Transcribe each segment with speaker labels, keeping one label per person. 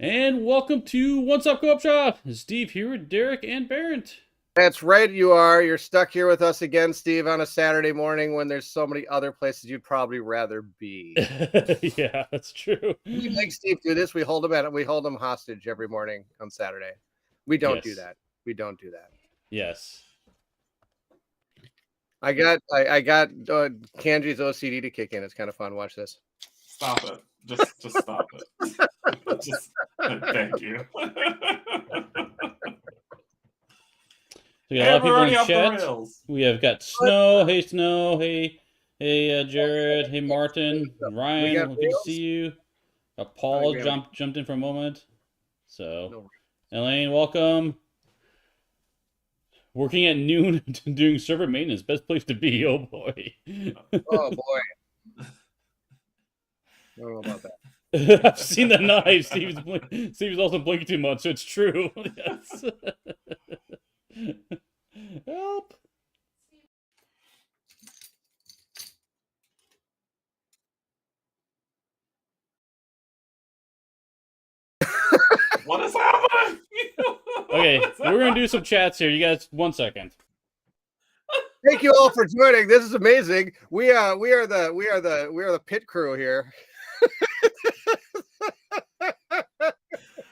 Speaker 1: And welcome to One Stop Co-op Shop. Steve here with Derrick and Bairnt.
Speaker 2: That's right, you are. You're stuck here with us again, Steve, on a Saturday morning when there's so many other places you'd probably rather be.
Speaker 1: Yeah, that's true.
Speaker 2: We make Steve do this. We hold him hostage every morning on Saturday. We don't do
Speaker 1: Yes.
Speaker 2: that. We don't do that.
Speaker 1: Yes.
Speaker 2: I got Kanji's OCD to kick in. It's kind of fun. Watch this.
Speaker 3: Stop it. Just stop it. Just thank you.
Speaker 1: So we got a lot of people in
Speaker 3: off the
Speaker 1: chat.
Speaker 3: rails.
Speaker 1: We have got Snow. Hey, Snow. Hey, Jared. Hey, Martin. Ryan. Good to see you. Paul jumped in for a moment. So, Elaine, welcome. Working at noon, doing server maintenance. Best place to be. Oh boy.
Speaker 2: Oh boy. I don't know about that.
Speaker 1: I've seen the knife. Steve's also blinking too much, so it's true. Yes. Help.
Speaker 3: What is happening?
Speaker 1: Okay, we're gonna do some chats here. You guys, 1 second.
Speaker 2: Thank you all for joining. This is amazing. We are the pit crew here.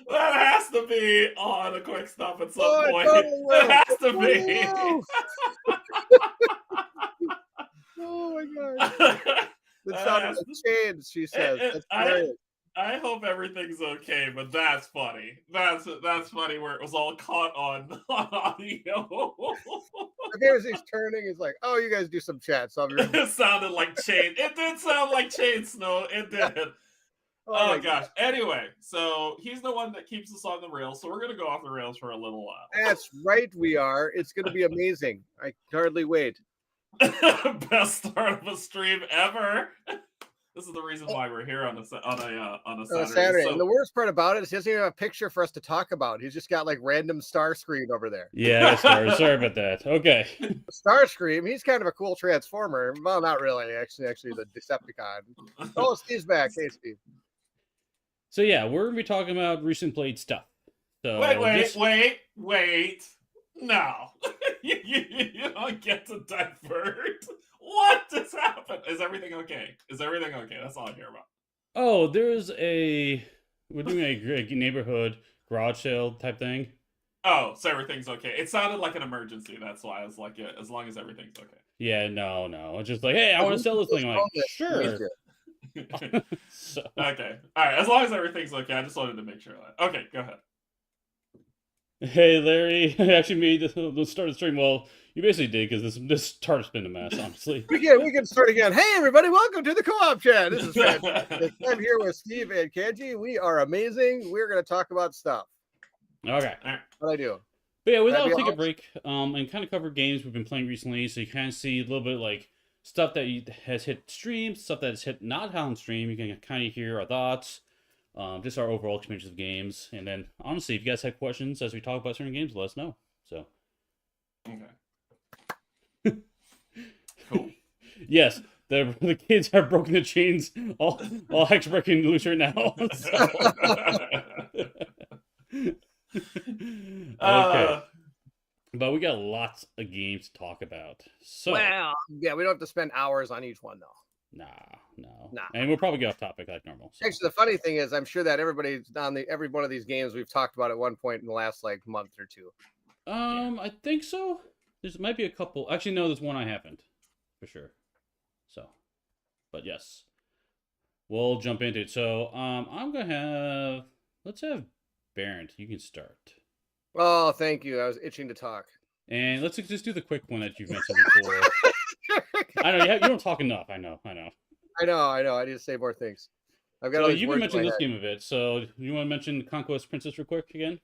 Speaker 3: That has to be on a quick stop at some point.
Speaker 2: Totally
Speaker 3: it has to be.
Speaker 2: Oh my god. It sounded like chains, she says. That's great.
Speaker 3: I hope everything's okay, but that's funny. That's funny where it was all caught on audio.
Speaker 2: He's turning. He's like, "Oh, you guys do some chat." So
Speaker 3: it sounded like chain. It did sound like chain, Snow. It did. Oh gosh. Anyway, so he's the one that keeps us on the rails. So we're gonna go off the rails for a little while.
Speaker 2: That's right, we are. It's gonna be amazing. I can hardly wait.
Speaker 3: Best start of a stream ever. This is the reason why we're here on a Saturday.
Speaker 2: So, and the worst part about it is he doesn't even have a picture for us to talk about. He's just got like random star screen over there.
Speaker 1: Yeah, sorry about that. Okay.
Speaker 2: Starscream, he's kind of a cool transformer. Well, not really. Actually, the Decepticon. Oh, Steve's back. Hey, Steve.
Speaker 1: So yeah, we're gonna be talking about recent played stuff. So
Speaker 3: wait. No, you don't get to divert. What just happened? Is everything okay? That's all I care about.
Speaker 1: Oh, we're doing a neighborhood garage sale type thing.
Speaker 3: Oh, so everything's okay. It sounded like an emergency. That's why I was like, yeah, as long as everything's okay.
Speaker 1: Yeah, no. It's just like, hey, I want to sell this thing. I'm like, sure.
Speaker 3: So. Okay. All right. As long as everything's okay, I just wanted to make sure that. Okay, go ahead.
Speaker 1: Hey, Larry, I actually made the start of the stream. Well, you basically did because this start's been a mess, honestly.
Speaker 2: we can start again. Hey, everybody, welcome to the co-op chat. This is fantastic. I'm here with Steve and Kanji. We are amazing. We're going to talk about stuff.
Speaker 1: Okay.
Speaker 2: What I do.
Speaker 1: But yeah, we thought we'd take a break and kind of cover games we've been playing recently, so you kind of see a little bit like stuff that has hit stream, stuff that has hit not on stream. You can kind of hear our thoughts. Just our overall experience of games, and then honestly, if you guys have questions as we talk about certain games, let us know. So,
Speaker 3: okay, cool.
Speaker 1: Yes, the kids are broken the chains, all hex breaking loose right now. Okay, but we got lots of games to talk about. So,
Speaker 2: well, yeah, we don't have to spend hours on each one though.
Speaker 1: Nah. And we'll probably get off topic like normal.
Speaker 2: So. Actually, the funny thing is, I'm sure that everybody's on every one of these games we've talked about at one point in the last like month or two.
Speaker 1: I think so. There might be a couple. Actually, no, there's one I haven't for sure. So, but yes, we'll jump into it. So, let's have Bairnt. You can start.
Speaker 2: Oh, thank you. I was itching to talk.
Speaker 1: And let's just do the quick one that you've mentioned before. I know you don't talk enough. I know.
Speaker 2: I need to say more things. I've got.
Speaker 1: So you've been mentioning this game a bit. So you want to mention Conquest Princess real quick again?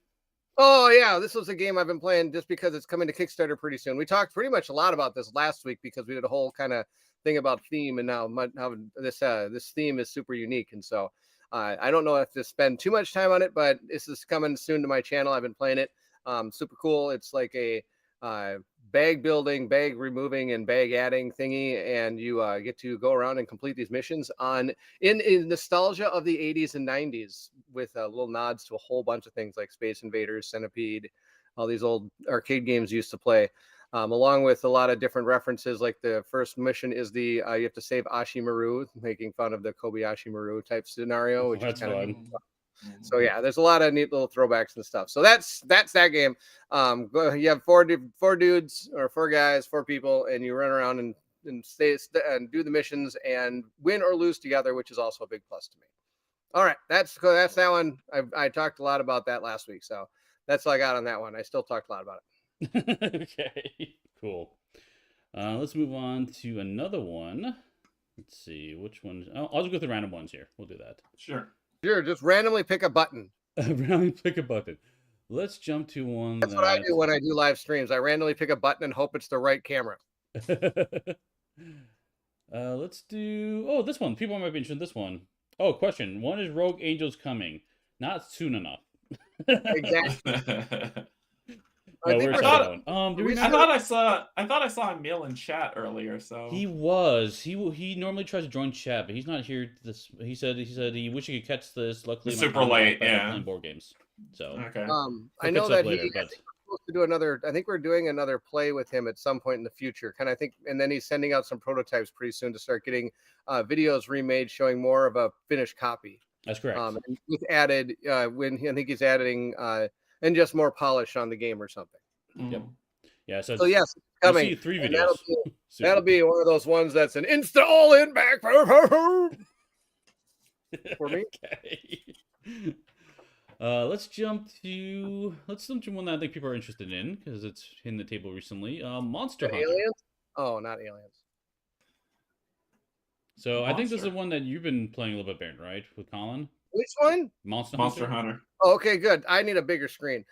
Speaker 2: Oh yeah, this was a game I've been playing just because it's coming to Kickstarter pretty soon. We talked pretty much a lot about this last week because we did a whole kind of thing about theme, and now this theme is super unique, and so I don't know if to spend too much time on it, but this is coming soon to my channel. I've been playing it. Super cool. It's like a bag building, bag removing, and bag adding thingy, and you get to go around and complete these missions in nostalgia of the 80s and 90s with little nods to a whole bunch of things like Space Invaders, Centipede, all these old arcade games used to play. Along with a lot of different references, like the first mission is you have to save Ashimaru, making fun of the Kobayashi Maru type scenario, which is
Speaker 1: That's
Speaker 2: kind of
Speaker 1: fun.
Speaker 2: so yeah, there's a lot of neat little throwbacks and stuff. So that's that game. You have four dudes or four guys, four people, and you run around and stay and do the missions and win or lose together, which is also a big plus to me. All right, that's that one. I talked a lot about that last week, so that's all I got on that one. I still talked a lot about it.
Speaker 1: Okay, cool. Let's move on to another one. Let's see which one. I'll just go through random ones here. We'll do that.
Speaker 3: Sure.
Speaker 2: Sure, just randomly pick a button.
Speaker 1: Randomly pick a button. Let's jump to one.
Speaker 2: That's what I do when I do live streams. I randomly pick a button and hope it's the right camera.
Speaker 1: Let's do. Oh, this one. People might be interested in this one. Oh, question. When is Rogue Angels coming? Not soon enough.
Speaker 2: Exactly.
Speaker 1: No,
Speaker 2: I
Speaker 3: thought I saw Emil in chat earlier. So
Speaker 1: he was. He normally tries to join chat, but he's not here. He said he wish he could catch this. Luckily,
Speaker 3: super late. Yeah,
Speaker 1: playing board games. So
Speaker 3: okay.
Speaker 2: I know that
Speaker 1: later, but...
Speaker 2: I think we're supposed to do another. I think we're doing another play with him at some point in the future. Kind of think, and then he's sending out some prototypes pretty soon to start getting videos remade showing more of a finished copy.
Speaker 1: That's correct.
Speaker 2: And he's added I think he's adding and just more polish on the game or something.
Speaker 1: Yep. Yeah. So
Speaker 2: yes, it's coming.
Speaker 1: See 3 videos.
Speaker 2: That'll be one of those ones that's an insta all in back for me.
Speaker 1: Okay. Let's jump to one that I think people are interested in because it's in the table recently. Monster Hunter.
Speaker 2: Aliens? Oh, not aliens.
Speaker 1: So I think this is the one that you've been playing a little bit, Bairnt, right? With Colin?
Speaker 2: Which one?
Speaker 1: Monster
Speaker 3: Hunter.
Speaker 2: Oh, okay, good. I need a bigger screen.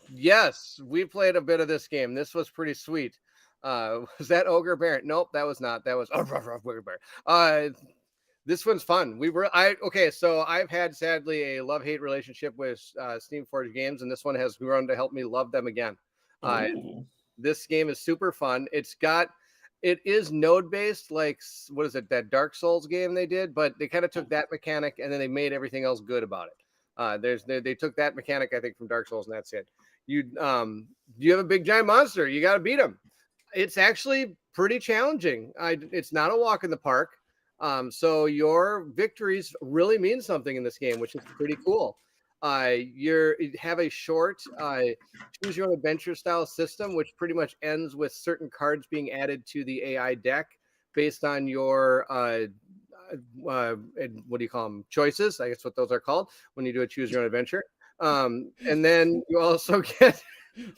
Speaker 2: Yes, we played a bit of this game. This was pretty sweet. Was that Ogre Bairnt? Nope, that was not. That was Ogre Bairnt. This one's fun. So I've had sadly a love-hate relationship with Steamforged games, and this one has grown to help me love them again. This game is super fun. It is node-based, like, what is it, that Dark Souls game they did, but they kind of took that mechanic and then they made everything else good about it. They took that mechanic, I think, from Dark Souls, and that's it. You have a big giant monster. You got to beat him. It's actually pretty challenging. It's not a walk in the park. So your victories really mean something in this game, which is pretty cool. You have a short choose your own adventure style system, which pretty much ends with certain cards being added to the AI deck based on your what do you call them? Choices. I guess what those are called when you do a choose your own adventure. And then you also get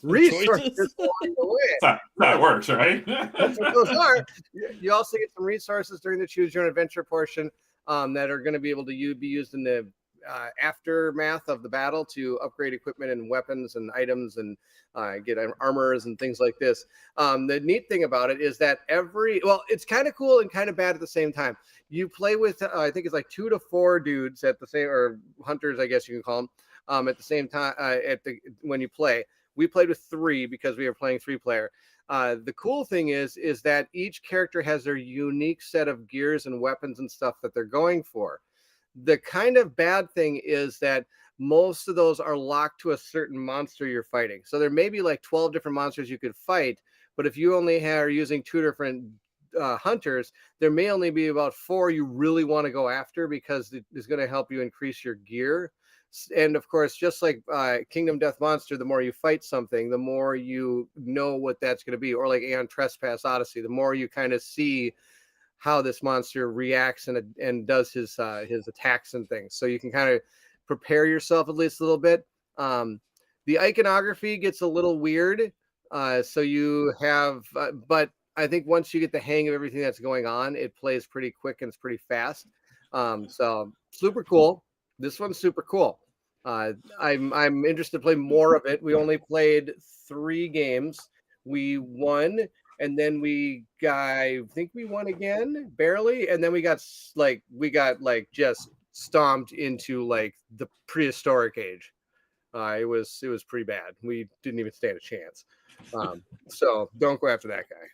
Speaker 2: resources along the way.
Speaker 3: That works, right?
Speaker 2: That's what those are. You also get some resources during the choose your own adventure portion that are going to be able to be used in the aftermath of the battle to upgrade equipment and weapons and items and get armors and things like this. The neat thing about it is that it's kind of cool and kind of bad at the same time. You play with I think it's like 2 to 4 dudes at the same, or hunters, I guess you can call them, at the same time when you play. We played with 3 because we were playing 3-player. The cool thing is that each character has their unique set of gears and weapons and stuff that they're going for. The kind of bad thing is that most of those are locked to a certain monster you're fighting. So there may be like 12 different monsters you could fight, but if you only are using 2 different hunters, there may only be about 4 you really want to go after because it is going to help you increase your gear. And of course, just like Kingdom Death Monster, the more you fight something, the more you know what that's going to be. Or like Aeon Trespass Odyssey, the more you kind of see how this monster reacts and does his attacks and things. So you can kind of prepare yourself at least a little bit. The iconography gets a little weird. So you have, but I think once you get the hang of everything that's going on, it plays pretty quick and it's pretty fast. So super cool. This one's super cool. I'm interested to play more of it. We only played 3 games. We won. And then I think we won again, barely. And then we got just stomped into like the prehistoric age. It was pretty bad. We didn't even stand a chance. So don't go after that guy.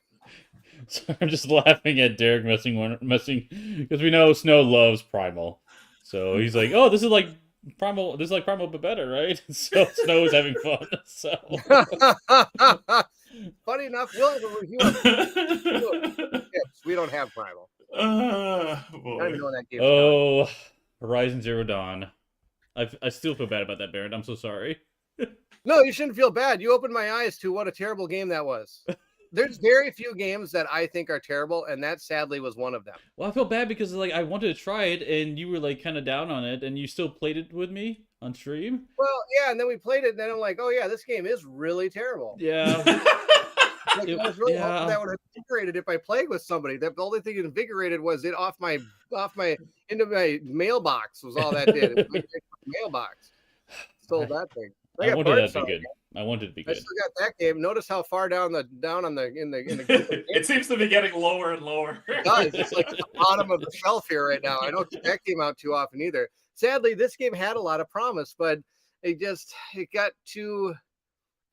Speaker 1: So I'm just laughing at Derrick messing because we know Snow loves Primal. So he's like, "Oh, this is like Primal. This is like Primal, but better, right?" So Snow is having fun. So
Speaker 2: funny enough, we'll have a review on tips. We don't have Primal. I don't even know when that game's
Speaker 1: oh, Horizon Zero Dawn. I still feel bad about that, Bairnt. I'm so sorry.
Speaker 2: No, you shouldn't feel bad. You opened my eyes to what a terrible game that was. There's very few games that I think are terrible, and that sadly was one of them.
Speaker 1: Well, I feel bad because like I wanted to try it, and you were like kind of down on it, and you still played it with me on stream.
Speaker 2: Well, yeah, and then we played it, and then I'm like, oh yeah, this game is really terrible.
Speaker 1: Yeah.
Speaker 2: Like, I was really hoping that would have invigorated if I played with somebody. That the only thing it invigorated was it off my into my mailbox was all that did. It mailbox. Sold that thing.
Speaker 1: I wanted that to be good. I wanted it to be good.
Speaker 2: I still got that game. Notice how far down in the
Speaker 3: it seems to be getting lower and lower.
Speaker 2: It does. It's like at the bottom of the shelf here right now. I don't get that game out too often either. Sadly, this game had a lot of promise, but it got too.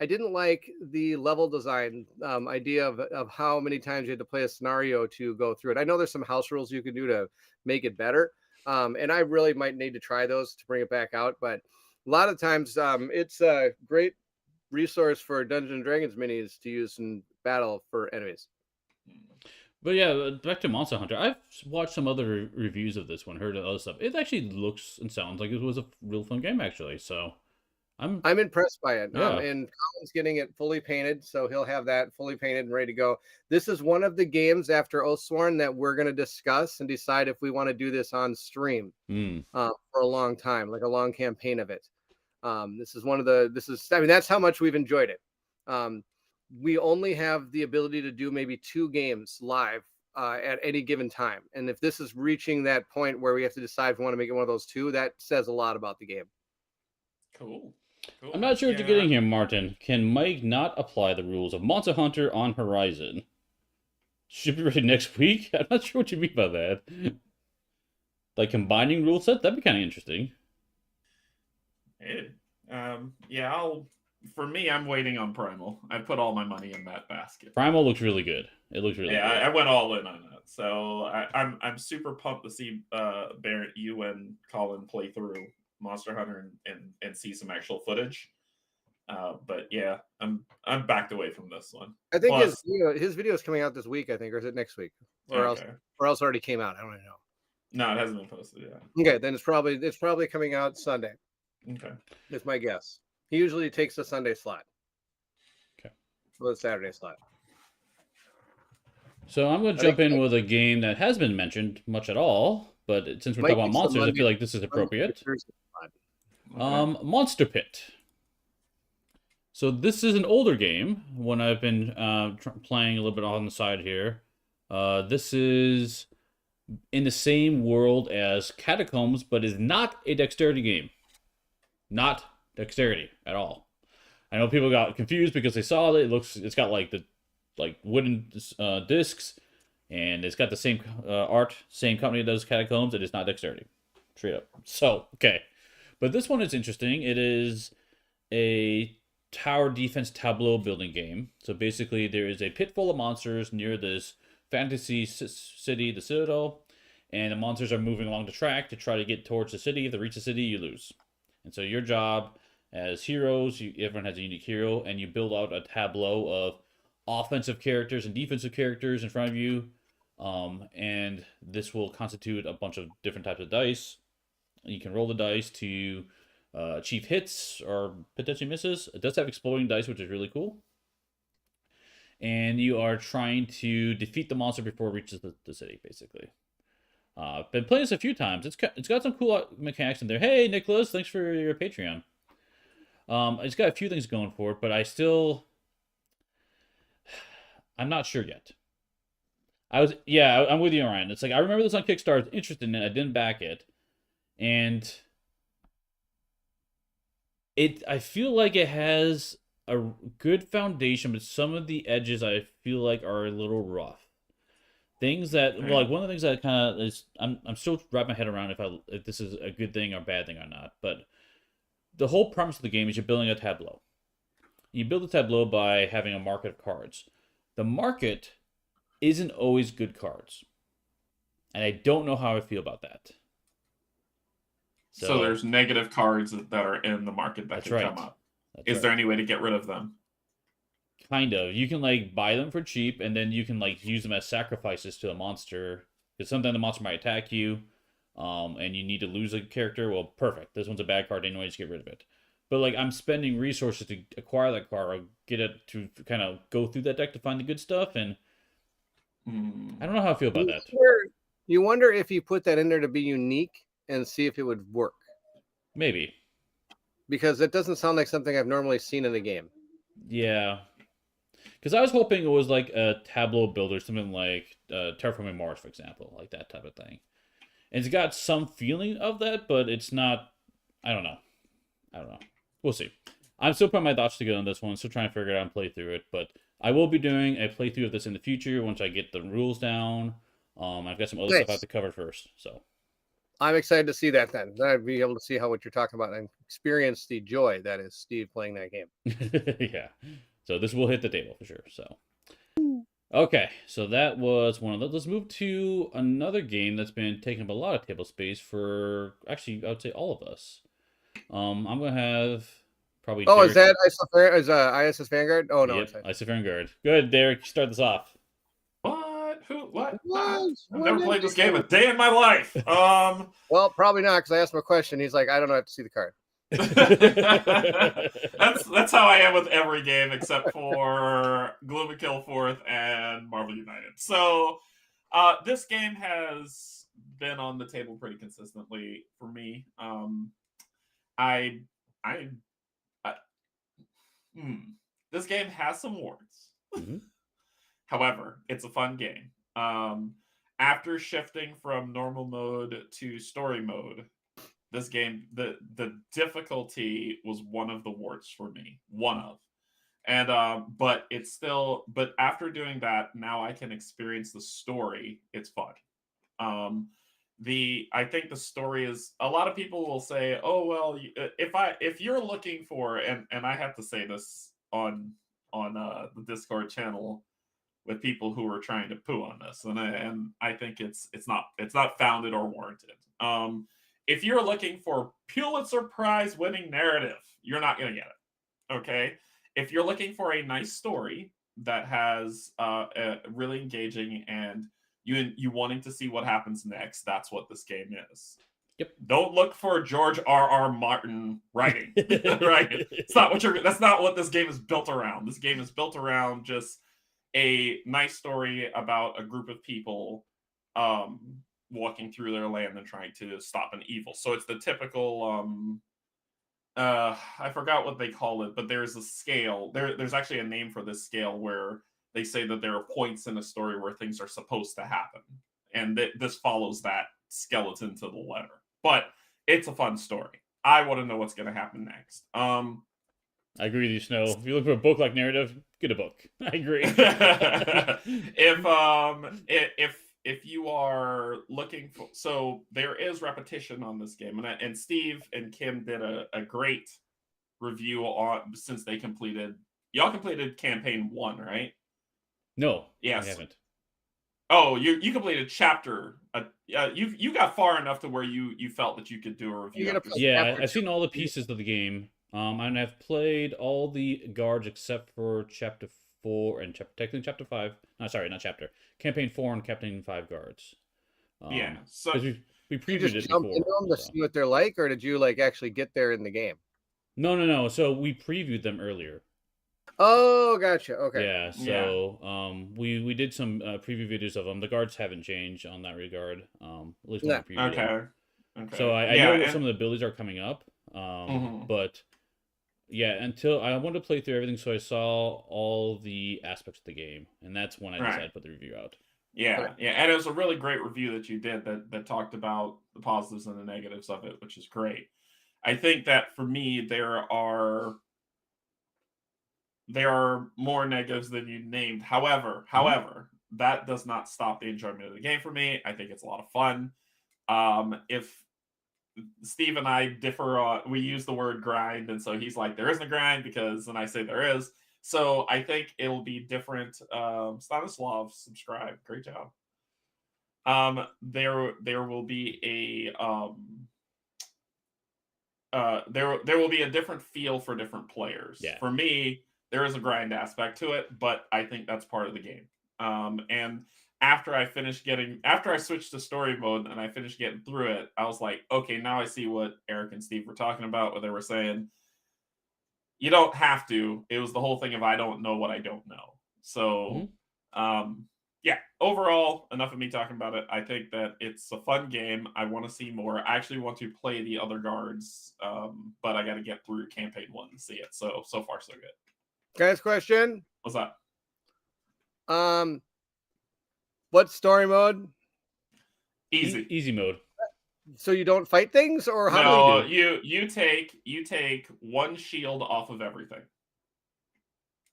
Speaker 2: I didn't like the level design idea of how many times you had to play a scenario to go through it. I know there's some house rules you can do to make it better, and I really might need to try those to bring it back out. But a lot of times, it's a great resource for Dungeons and Dragons minis to use in battle for enemies.
Speaker 1: But yeah, back to Monster Hunter. I've watched some other reviews of this one, heard other stuff. It actually looks and sounds like it was a real fun game, actually. So I'm
Speaker 2: impressed by it.
Speaker 1: Yeah.
Speaker 2: And Colin's getting it fully painted, so he'll have that fully painted and ready to go. This is one of the games after Oathsworn that we're going to discuss and decide if we want to do this on stream for a long time, like a long campaign of it. This is that's how much we've enjoyed it. We only have the ability to do maybe 2 games live at any given time. And if this is reaching that point where we have to decide if we want to make it one of those 2, that says a lot about the game.
Speaker 3: Cool.
Speaker 1: I'm not sure what you're getting here, Martin. Can Mike not apply the rules of Monster Hunter on Horizon? Should be ready next week? I'm not sure what you mean by that. Like combining rule sets? That'd be kind of interesting.
Speaker 3: For me, I'm waiting on Primal. I put all my money in that basket.
Speaker 1: Primal looks really good. It looks really good.
Speaker 3: I went all in on that. So I'm super pumped to see Bairnt, you and Colin play through Monster Hunter and see some actual footage. But yeah, I'm backed away from this one.
Speaker 2: I think his video is coming out this week, I think, or is it next week? Or else already came out. I don't know.
Speaker 3: No, it hasn't been posted yet.
Speaker 2: Okay, then it's probably coming out Sunday.
Speaker 3: Okay.
Speaker 2: That's my guess. He usually takes the Sunday slot.
Speaker 1: Okay.
Speaker 2: For the Saturday slot.
Speaker 1: So I'm going to jump in with a game that has been mentioned much at all, but since we're talking about monsters, I feel like this is appropriate. Okay. Monster Pit. So this is an older game, one I've been playing a little bit on the side here. This is in the same world as Catacombs, but is not a dexterity game. Not dexterity at all. I know people got confused because they saw it. It's got like the wooden discs, and it's got the same art, same company that does Catacombs. It is not dexterity, straight up. So okay, but this one is interesting. It is a tower defense tableau building game. So basically, there is a pit full of monsters near this fantasy city, the Citadel, and the monsters are moving along the track to try to get towards the city. If they reach the city, you lose. And so your job as heroes, everyone has a unique hero, and you build out a tableau of offensive characters and defensive characters in front of you. And this will constitute a bunch of different types of dice. You can roll the dice to achieve hits or potentially misses. It does have exploding dice, which is really cool. And you are trying to defeat the monster before it reaches the city, basically. I've been playing this a few times. It's got some cool mechanics in there. Hey, Nicholas, thanks for your Patreon. It's got a few things going for it, but I'm not sure yet. I'm with you, Ryan. It's like, I remember this on Kickstarter. I was interested in it. I didn't back it. And I feel like it has a good foundation, but some of the edges I feel like are a little rough. Things that, like, one of the things that kind of is, I'm still wrapping my head around if this is a good thing or bad thing or not. But the whole premise of the game is you're building a tableau. You build a tableau by having a market of cards. The market isn't always good cards, and I don't know how I feel about that.
Speaker 3: So
Speaker 1: So
Speaker 3: there's negative cards that are in the market that
Speaker 1: that's
Speaker 3: can
Speaker 1: right.
Speaker 3: come up.
Speaker 1: That's
Speaker 3: Is
Speaker 1: right.
Speaker 3: there any way to get rid of them?
Speaker 1: Kind of. You can like buy them for cheap, and then you can like use them as sacrifices to a monster. Because sometimes the monster might attack you, and you need to lose a character. Well, perfect. This one's a bad card anyway. Just get rid of it. But like I'm spending resources to acquire that card, or get it to kind of go through that deck to find the good stuff, and I don't know how I feel about that.
Speaker 2: You wonder if you put that in there to be unique and see if it would work.
Speaker 1: Maybe.
Speaker 2: Because it doesn't sound like something I've normally seen in the game.
Speaker 1: Yeah. Because I was hoping it was like a tableau builder, something like Terraforming Mars, for example, like that type of thing. And it's got some feeling of that, but it's not. I don't know. I don't know. We'll see. I'm still putting my thoughts together on this one, still trying to figure it out and play through it. But I will be doing a playthrough of this in the future once I get the rules down. I've got some other stuff I have to cover first, so
Speaker 2: I'm excited to see that then. Then I'd be able to see what you're talking about and experience the joy that is Steve playing that game.
Speaker 1: yeah. So this will hit the table for sure. So okay, so that was one of those. Let's move to another game that's been taking up a lot of table space for actually I would say all of us. I'm gonna have probably.
Speaker 2: Oh,
Speaker 1: Derrick.
Speaker 2: is that ISS Vanguard? Oh no,
Speaker 1: Yep,
Speaker 2: it's
Speaker 1: ISS Vanguard. Good, Derrick. Start this off.
Speaker 3: What? Who? What?
Speaker 2: What?
Speaker 3: I've never played this game a day in my life.
Speaker 2: Well, probably not, because I asked him a question. He's like, I don't know. I have to see the card.
Speaker 3: that's how I am with every game except for Gloom and Kill Forth and Marvel United. So this game has been on the table pretty consistently for me. I this game has some warts.
Speaker 1: Mhm.
Speaker 3: However, it's a fun game. After shifting from normal mode to story mode, this game, the difficulty was one of the warts for me. One of. And but it's still, but after doing that, now I can experience the story. It's fun. I think the story is, a lot of people will say, oh well, if you're looking for, and I have to say this on the Discord channel with people who are trying to poo on this, and I think it's not founded or warranted. If you're looking for Pulitzer Prize winning narrative, you're not going to get it. Okay, if you're looking for a nice story that has really engaging and you wanting to see what happens next, that's what this game is.
Speaker 1: Yep.
Speaker 3: Don't look for George R.R. Martin writing. Right? That's not what this game is built around. This game is built around just a nice story about a group of people walking through their land and trying to stop an evil. So it's the typical I forgot what they call it, but there's a scale. There's actually a name for this scale where they say that there are points in a story where things are supposed to happen. And this follows that skeleton to the letter. But it's a fun story. I want to know what's going to happen next.
Speaker 1: I agree with you, Snow. If you look for a book like narrative, get a book. I agree.
Speaker 3: If you are looking for, so there is repetition on this game, and Steve and Kim did a great review on, since they completed. Y'all completed campaign 1, right?
Speaker 1: No,
Speaker 3: yes,
Speaker 1: I haven't.
Speaker 3: Oh, you completed chapter. You got far enough to where you felt that you could do a review.
Speaker 1: Yeah, I've seen all the pieces of the game. And I've played all the guards except for chapter 4 and technically chapter 5. No, sorry, not chapter. Campaign 4 and campaign 5 guards.
Speaker 3: Yeah, so
Speaker 1: we previewed it before.
Speaker 2: Into them to see what they're like, or did you like actually get there in the game?
Speaker 1: No. So we previewed them earlier.
Speaker 2: Oh, gotcha. Okay.
Speaker 1: Yeah. So we did some preview videos of them. The guards haven't changed on that regard. At least when we previewed
Speaker 3: okay.
Speaker 1: So I know what some of the abilities are coming up. But yeah, until I wanted to play through everything, so I saw all the aspects of the game, and that's when I decided to put the review out.
Speaker 3: Yeah, and it was a really great review that you did that talked about the positives and the negatives of it, which is great. I think that for me, there are more negatives than you named. However, that does not stop the enjoyment of the game for me. I think it's a lot of fun. Steve and I differ on. We use the word grind, and so he's like, "There isn't a grind," because, and I say there is. So I think it'll be different. Stanislav, subscribe. Great job. There will be there will be a different feel for different players.
Speaker 1: Yeah.
Speaker 3: For me, there is a grind aspect to it, but I think that's part of the game. And after I switched to story mode and I finished getting through it, I was like, okay, now I see what Eric and Steve were talking about, where they were saying, you don't have to. It was the whole thing of I don't know what I don't know. So, yeah, overall, enough of me talking about it. I think that it's a fun game. I want to see more. I actually want to play the other guards, but I got to get through campaign 1 to see it. So far, so good.
Speaker 2: Guys, question.
Speaker 3: What's that?
Speaker 2: What story mode?
Speaker 3: Easy
Speaker 1: mode.
Speaker 2: So you don't fight things, or how do you do it?
Speaker 3: You take 1 shield off of everything.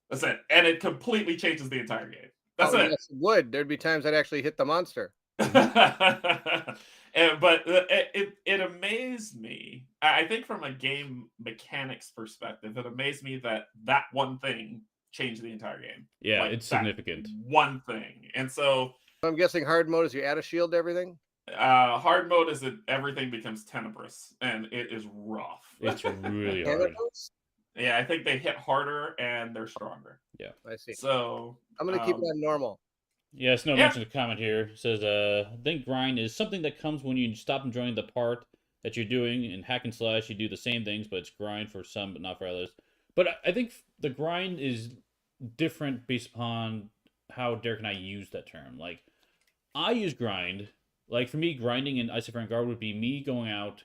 Speaker 3: That's it, and it completely changes the entire game. That's it.
Speaker 2: Yes, it would. There'd be times I'd actually hit the monster.
Speaker 3: But it amazed me. I think from a game mechanics perspective, it amazed me that one thing changed the entire game.
Speaker 1: Yeah, it's significant.
Speaker 3: One thing, and so
Speaker 2: I'm guessing hard mode is you add a shield to everything.
Speaker 3: Hard mode is that everything becomes tenebrous, and it is rough.
Speaker 1: It's really hard.
Speaker 3: Yeah, I think they hit harder and they're stronger.
Speaker 1: Yeah,
Speaker 2: I see.
Speaker 3: So
Speaker 2: I'm gonna keep it on normal.
Speaker 1: Yeah, Snow mentioned a comment here. It says, I think grind is something that comes when you stop enjoying the part that you're doing. In hack and slash, you do the same things, but it's grind for some, but not for others. But I think the grind is different based upon how Derrick and I use that term. Like, I use grind. Like, for me, grinding in Isopheric Guard would be me going out,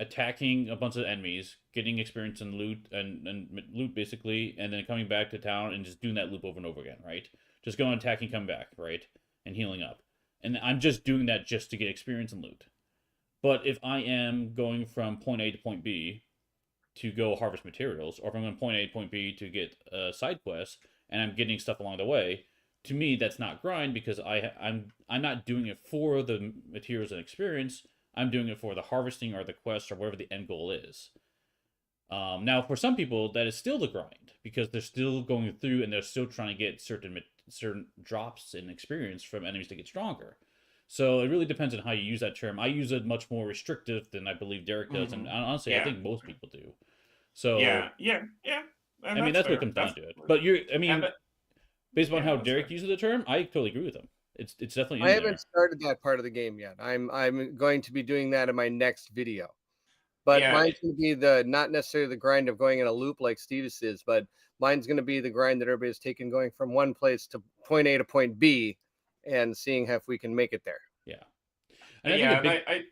Speaker 1: attacking a bunch of enemies, getting experience and loot, and loot, basically, and then coming back to town and just doing that loop over and over again, right? Just going attacking, come back, right? And healing up. And I'm just doing that just to get experience and loot. But if I am going from point A to point B to go harvest materials, or if I'm going point A to point B to get side quests, and I'm getting stuff along the way, to me, that's not grind, because I'm not doing it for the materials and experience. I'm doing it for the harvesting or the quest or whatever the end goal is. Now, for some people, that is still the grind, because they're still going through and they're still trying to get certain drops in experience from enemies to get stronger. So it really depends on how you use that term. I use it much more restrictive than I believe Derrick does, and honestly, I think most people do. So
Speaker 3: yeah.
Speaker 1: I mean, that's what it comes down to it. But based on how Derrick uses the term, I totally agree with him. It's definitely.
Speaker 2: I haven't started that part of the game yet. I'm going to be doing that in my next video. But mine's going to be not necessarily the grind of going in a loop like Steve's is, but mine's going to be the grind that everybody's taken, going from one place to point A to point B, and seeing if we can make it there.
Speaker 1: Yeah.
Speaker 3: And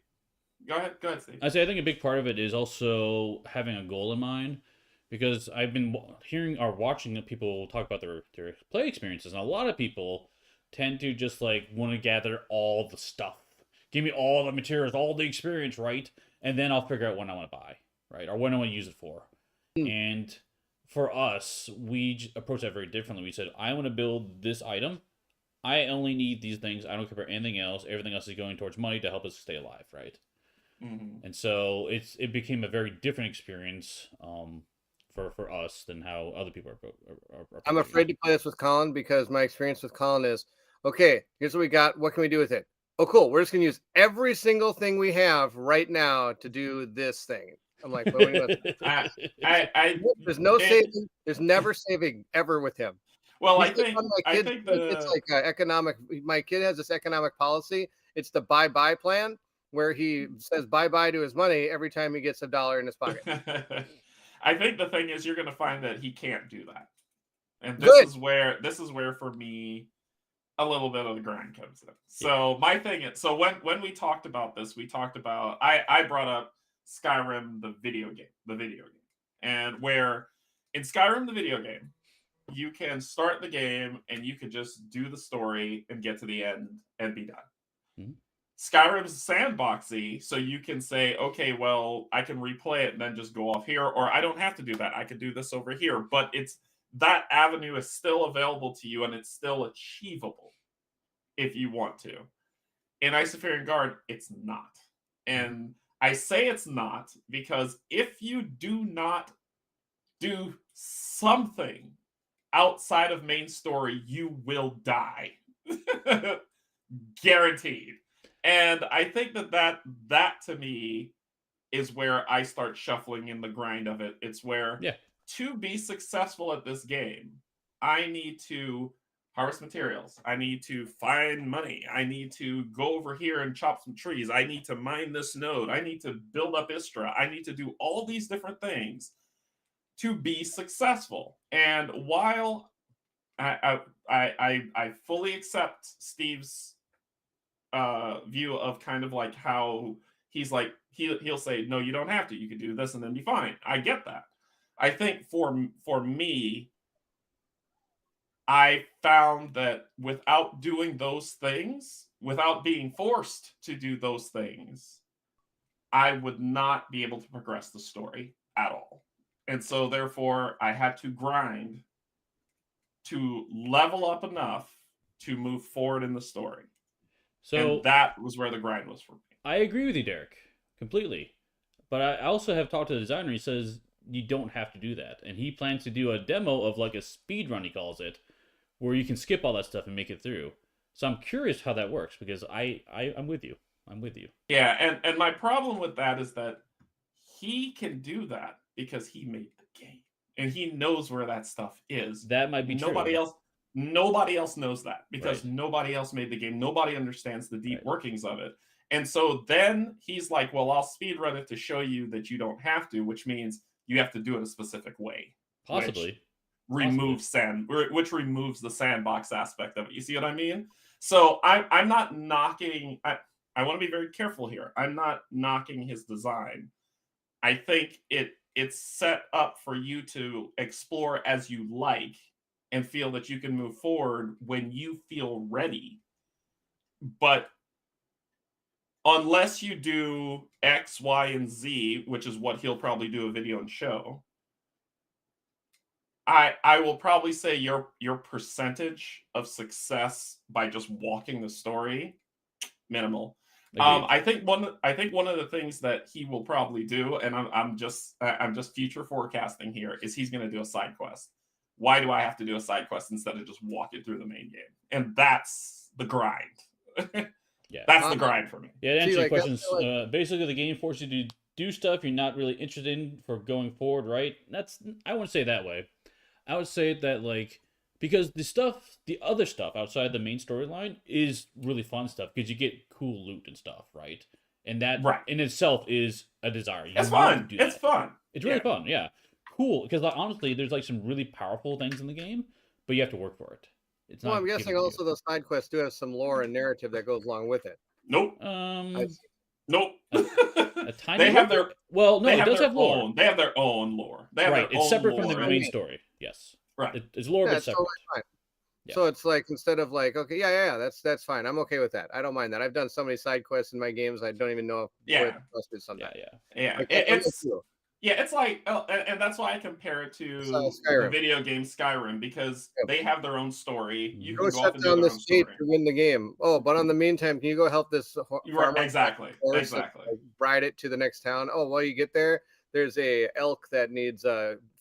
Speaker 3: go ahead, Steve.
Speaker 1: I think a big part of it is also having a goal in mind, because I've been hearing or watching people talk about their play experiences, and a lot of people tend to just like want to gather all the stuff. Give me all the materials, all the experience, right? And then I'll figure out what I want to buy, right? Or what I want to use it for. And for us, we approach that very differently. We said, I want to build this item. I only need these things. I don't care about anything else. Everything else is going towards money to help us stay alive, right? And so it became a very different experience for us than how other people are
Speaker 2: I'm afraid to play this with Colin, because my experience with Colin is, okay, here's what we got. What can we do with it? Oh, cool. We're just going to use every single thing we have right now to do this thing. I'm like, well, there's no saving. There's never saving ever with him.
Speaker 3: Well,
Speaker 2: it's like economic. My kid has this economic policy. It's the buy plan, where he says bye to his money every time he gets $1 in his pocket.
Speaker 3: I think the thing is, you're going to find that he can't do that, and this is where for me, a little bit of the grind comes in. So my thing is, so when we talked about this, I brought up Skyrim, the video game, and where in Skyrim, the video game, you can start the game and you could just do the story and get to the end and be done. Skyrim's sandboxy, so you can say, okay, well, I can replay it and then just go off here, or I don't have to do that. I could do this over here, but that avenue is still available to you, and it's still achievable if you want to. In Isopheric Guard, it's not. And I say it's not because if you do not do something outside of main story, you will die. Guaranteed. And I think that to me is where I start shuffling in the grind of it. It's where
Speaker 1: Yeah.
Speaker 3: to be successful at this game, I need to harvest materials. I need to find money. I need to go over here and chop some trees. I need to mine this node. I need to build up Istra. I need to do all these different things to be successful. And while I fully accept Steve's view of kind of like how he's like he'll say, no, you don't have to, you can do this and then be fine. I get that. I think for me, I found that without doing those things, without being forced to do those things, I would not be able to progress the story at all. And so therefore I had to grind to level up enough to move forward in the story.
Speaker 1: So
Speaker 3: and that was where the grind was for me.
Speaker 1: I agree with you, Derek, completely. But I also have talked to the designer. He says you don't have to do that, and he plans to do a demo of like a speed run, he calls it, where you can skip all that stuff and make it through. So I'm curious how that works because I'm with you. I'm with you.
Speaker 3: Yeah, and my problem with that is that he can do that because he made the game and he knows where that stuff is.
Speaker 1: That might be
Speaker 3: Nobody
Speaker 1: true.
Speaker 3: else. Nobody else knows that because
Speaker 1: Right.
Speaker 3: nobody else made the game. Nobody understands the deep
Speaker 1: Right.
Speaker 3: workings of it. And so then he's like, well, I'll speedrun it to show you that you don't have to, which means you have to do it a specific way.
Speaker 1: Possibly.
Speaker 3: Removes which removes the sandbox aspect of it. You see what I mean? So I'm not knocking. I want to be very careful here. I'm not knocking his design. I think it's set up for you to explore as you like and feel that you can move forward when you feel ready. But unless you do X, Y, and Z, which is what he'll probably do a video and show, I will probably say your percentage of success by just walking the story minimal. I think one of the things that he will probably do, and I'm just future forecasting here, is he's going to do a side quest. Why do I have to do a side quest instead of just walking through the main game? And that's the grind.
Speaker 1: Yeah,
Speaker 3: that's the grind for me.
Speaker 1: Yeah, to answer your questions, basically the game forces you to do stuff you're not really interested in for going forward, right? I wouldn't say it that way. I would say that like because the other stuff outside the main storyline is really fun stuff because you get cool loot and stuff, right? And that in itself is a desire.
Speaker 3: It's fun. It's fun.
Speaker 1: It's really fun. Yeah, cool. Because like, honestly, there's like some really powerful things in the game, but you have to work for it. It's
Speaker 2: well, I'm guessing also those side quests do have some lore and narrative that goes along with it.
Speaker 3: Nope. Nope.
Speaker 1: A tiny.
Speaker 3: They have their
Speaker 1: it does have lore.
Speaker 3: They have their own lore. They have
Speaker 1: it's separate from the main story. Yes.
Speaker 3: Right.
Speaker 1: It's lore, but separate.
Speaker 2: Totally fine. Yeah. So it's like instead of like, okay, yeah, that's fine. I'm okay with that. I don't mind that. I've done so many side quests in my games. I don't even know where the quest is sometimes.
Speaker 3: Yeah.
Speaker 2: Like,
Speaker 3: it's like, and that's why I compare it to the video game Skyrim because they have their own story. You
Speaker 2: go shut down this gate to win the game. Oh, but in the meantime, can you go help this farmer?
Speaker 3: Exactly.
Speaker 2: Ride it to the next town. Oh, while you get there, there's a elk that needs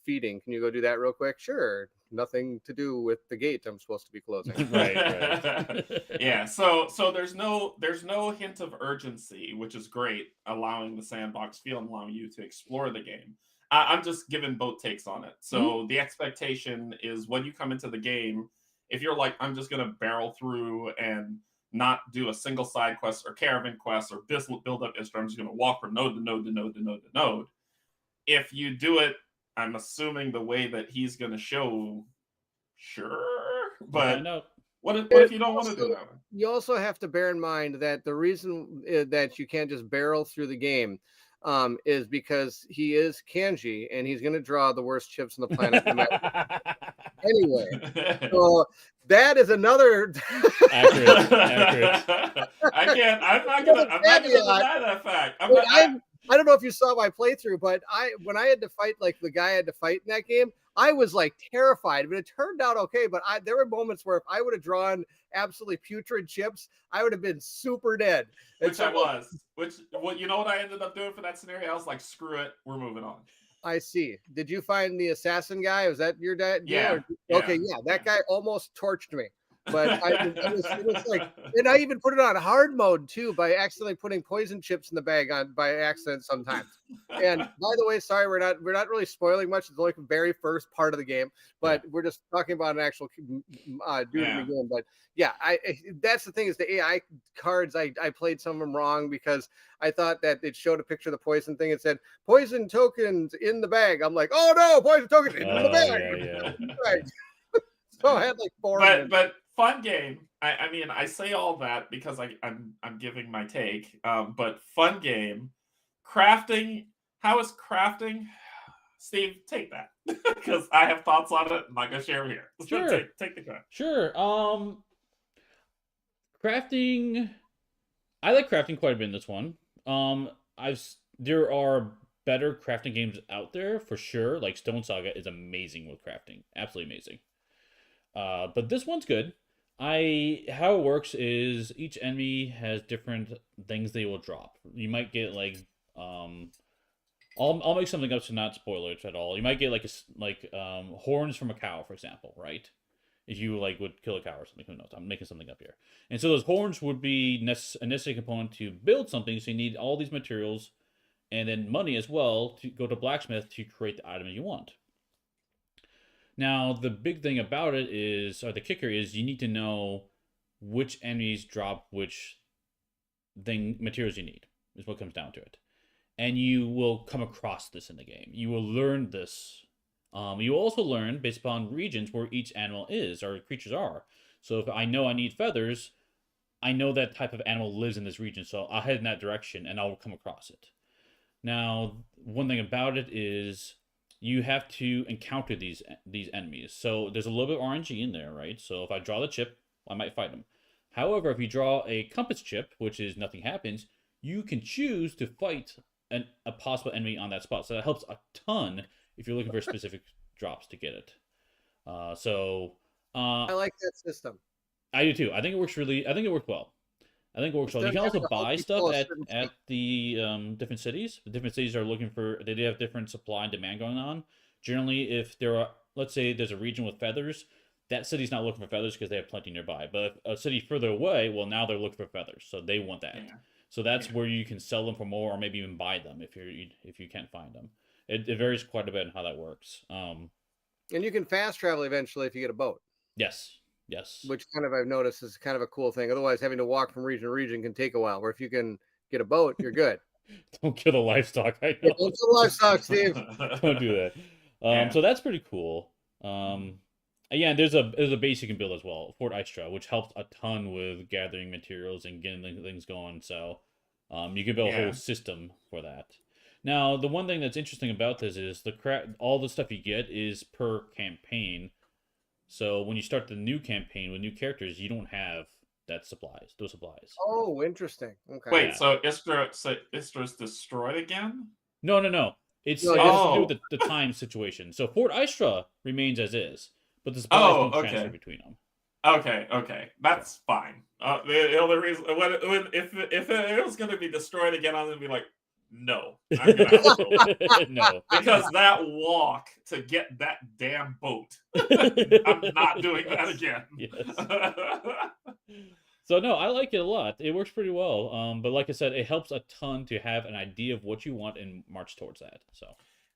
Speaker 2: feeding. Can you go do that real quick? Sure. Nothing to do with the gate I'm supposed to be closing.
Speaker 1: right.
Speaker 3: Yeah. So there's no hint of urgency, which is great, allowing the sandbox feel and allowing you to explore the game. I'm just giving both takes on it. So the expectation is when you come into the game, if you're like, I'm just gonna barrel through and not do a single side quest or caravan quest or build up Istra, I'm just gonna walk from node to node to node to node to node. If you do it, I'm assuming the way that he's going to show, sure, but what if you don't want to do that?
Speaker 2: You also have to bear in mind that the reason that you can't just barrel through the game is because he is kanji and he's going to draw the worst chips on the planet. Anyway, so that is another
Speaker 1: accurate.
Speaker 3: I'm not gonna deny that fact.
Speaker 2: I don't know if you saw my playthrough, but when I had to fight like the guy I had to fight in that game, I was like terrified, but it turned out okay. But there were moments where if I would have drawn absolutely putrid chips, I would have been super dead. And
Speaker 3: Which
Speaker 2: so
Speaker 3: I was. You know what I ended up doing for that scenario? I was like, screw it, we're moving on.
Speaker 2: I see. Did you find the assassin guy? Was that your deal?
Speaker 3: Yeah.
Speaker 2: Okay, yeah, that guy almost torched me. But it was like, and I even put it on hard mode too by accidentally putting poison chips in the bag on by accident sometimes. And by the way, sorry, we're not really spoiling much. It's like the very first part of the game, but we're just talking about an actual dude in the game. But yeah, that's the thing is the AI cards. I played some of them wrong because I thought that it showed a picture of the poison thing. It said poison tokens in the bag. I'm like, oh no, poison token in the bag. Right. So I had like 4.
Speaker 3: But fun game. I mean, I say all that because I'm giving my take. But fun game. Crafting. How is crafting? Steve, take that because I have thoughts on it. I'm not gonna share them here.
Speaker 1: Sure.
Speaker 3: Take the craft.
Speaker 1: Sure. Crafting. I like crafting quite a bit in this one. There are better crafting games out there for sure. Like Stone Saga is amazing with crafting, absolutely amazing. But this one's good. How it works is each enemy has different things they will drop. You might get like I'll make something up to not spoil it at all. You might get like horns from a cow, for example, right? If you like would kill a cow or something, who knows? I'm making something up here. And so those horns would be a necessary component to build something. So you need all these materials and then money as well to go to blacksmith to create the item you want. Now, the big thing about it is, or the kicker is, you need to know which enemies drop which materials you need, is what comes down to it. And you will come across this in the game. You will learn this. You also learn, based upon regions, where each animal is, or creatures are. So if I know I need feathers, I know that type of animal lives in this region, so I'll head in that direction, and I'll come across it. Now, one thing about it is you have to encounter these enemies. So there's a little bit of RNG in there, right? So if I draw the chip, I might fight them. However, if you draw a compass chip, which is nothing happens, you can choose to fight a possible enemy on that spot. So that helps a ton if you're looking for specific drops to get it. I
Speaker 2: like that system.
Speaker 1: I do too. I think it works well. I think it works well. You can also buy stuff at the different cities. The different cities are looking for, they do have different supply and demand going on. Generally, if there are, let's say there's a region with feathers, that city's not looking for feathers because they have plenty nearby. But a city further away, well, now they're looking for feathers, so they want that. Yeah. So that's where you can sell them for more, or maybe even buy them if you can't find them. It varies quite a bit in how that works.
Speaker 2: And you can fast travel eventually if you get a boat.
Speaker 1: Yes.
Speaker 2: Which kind of I've noticed is kind of a cool thing. Otherwise, having to walk from region to region can take a while. Where if you can get a boat, you're good.
Speaker 1: Don't kill the livestock. I know.
Speaker 2: Don't kill the livestock, Steve.
Speaker 1: Don't do that. So that's pretty cool. Again, there's a base you can build as well, Fort Istra, which helps a ton with gathering materials and getting things going. So you can build a whole system for that. Now, the one thing that's interesting about this is all the stuff you get is per campaign. So when you start the new campaign with new characters, you don't have those supplies.
Speaker 2: Oh, interesting. Okay.
Speaker 3: Wait, so Istra's destroyed again?
Speaker 1: No. It has to do with the time situation. So Fort Istra remains as is, but the supplies don't transfer between them.
Speaker 3: Okay, that's fine. The only reason if it was going to be destroyed again, I'm going to be like, no, I'm gonna have to
Speaker 1: no,
Speaker 3: because that walk to get that damn boat, I'm not doing that again.
Speaker 1: So no, I like it a lot. It works pretty well. But like I said, it helps a ton to have an idea of what you want and march towards that. So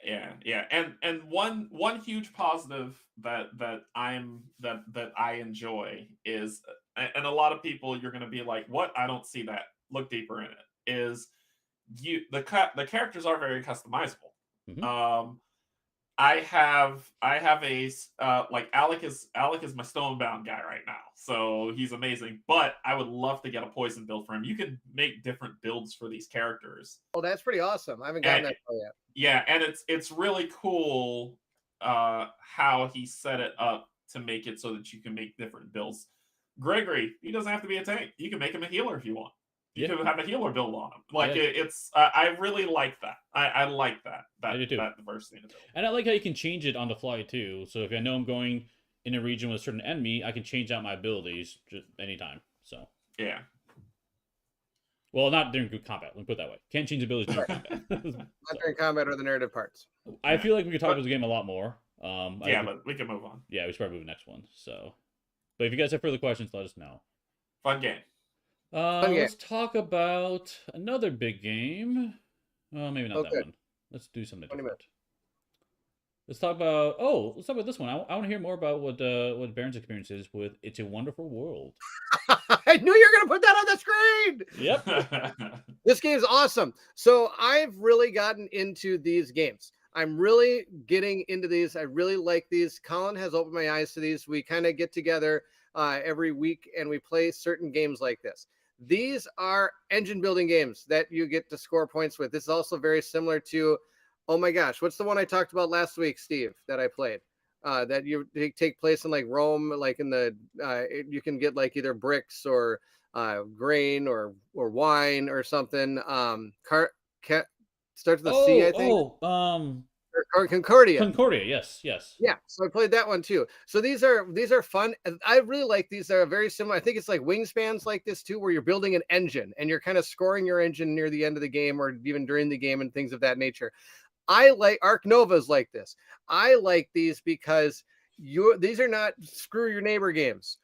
Speaker 3: yeah, and one huge positive that I enjoy is, and a lot of people you're gonna be like, what? I don't see that. Look deeper in it. Is the characters are very customizable.
Speaker 1: Mm-hmm.
Speaker 3: I have a like Alec is my Stonebound guy right now, so he's amazing. But I would love to get a poison build for him. You can make different builds for these characters.
Speaker 2: Oh, that's pretty awesome. I haven't gotten that far yet.
Speaker 3: Yeah, and it's really cool how he set it up to make it so that you can make different builds. Gregory, he doesn't have to be a tank. You can make him a healer if you want. You
Speaker 1: Yeah.
Speaker 3: can have a healer build on them. Like
Speaker 1: Yeah.
Speaker 3: it's, I really like that. I like that.
Speaker 1: I do too.
Speaker 3: That diversity to build.
Speaker 1: And I like how you can change it on the fly too. So if I know I'm going in a region with a certain enemy, I can change out my abilities just anytime. So
Speaker 3: Yeah.
Speaker 1: well, not during combat. Let me put it that way. Can't change abilities during combat.
Speaker 2: Not during combat or the narrative parts.
Speaker 1: I feel like we could talk
Speaker 3: But-
Speaker 1: about the game a lot more.
Speaker 3: But we can move on.
Speaker 1: Yeah, we should probably move to the next one. So, but if you guys have further questions, let us know.
Speaker 3: Fun game.
Speaker 2: game.
Speaker 1: Let's talk about another big game. Well, maybe not that
Speaker 2: Okay.
Speaker 1: one. Let's do something
Speaker 2: 20
Speaker 1: different. Let's talk about this one. I want to hear more about what Bairnt's experience is with It's a Wonderful World.
Speaker 2: I knew you were going to put that on the screen.
Speaker 1: Yep.
Speaker 2: This game's awesome. So I've really gotten into these games. I'm really getting into these. I really like these. Colin has opened my eyes to these. We kind of get together every week and we play certain games like this. These are engine building games that you get to score points with. This is also very similar to, oh my gosh, what's the one I talked about last week, Steve, that I played? That you take place in like Rome, like in the you can get like either bricks or grain or wine or something. Starts with a C, I think. Or Concordia.
Speaker 1: Concordia, yes.
Speaker 2: Yeah, so I played that one too. So these are fun. I really like these. They're very similar. I think it's like wingspans like this too, where you're building an engine and you're kind of scoring your engine near the end of the game or even during the game and things of that nature. I like Arc Novas like this. I like these because these are not screw your neighbor games,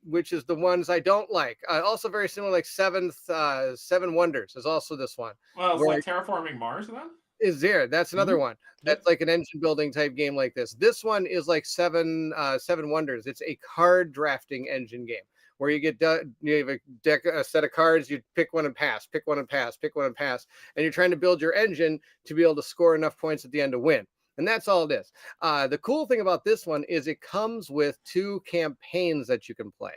Speaker 2: which is the ones I don't like. Also very similar, like Seven Wonders is also this one.
Speaker 3: Well, it's like Terraforming Mars then?
Speaker 2: Is there? That's another one. That's like an engine building type game like this. This one is like Seven Wonders. It's a card drafting engine game where you have a deck, a set of cards, you pick one and pass, pick one and pass, pick one and pass, and you're trying to build your engine to be able to score enough points at the end to win. And that's all it is. The cool thing about this one is it comes with 2 campaigns that you can play.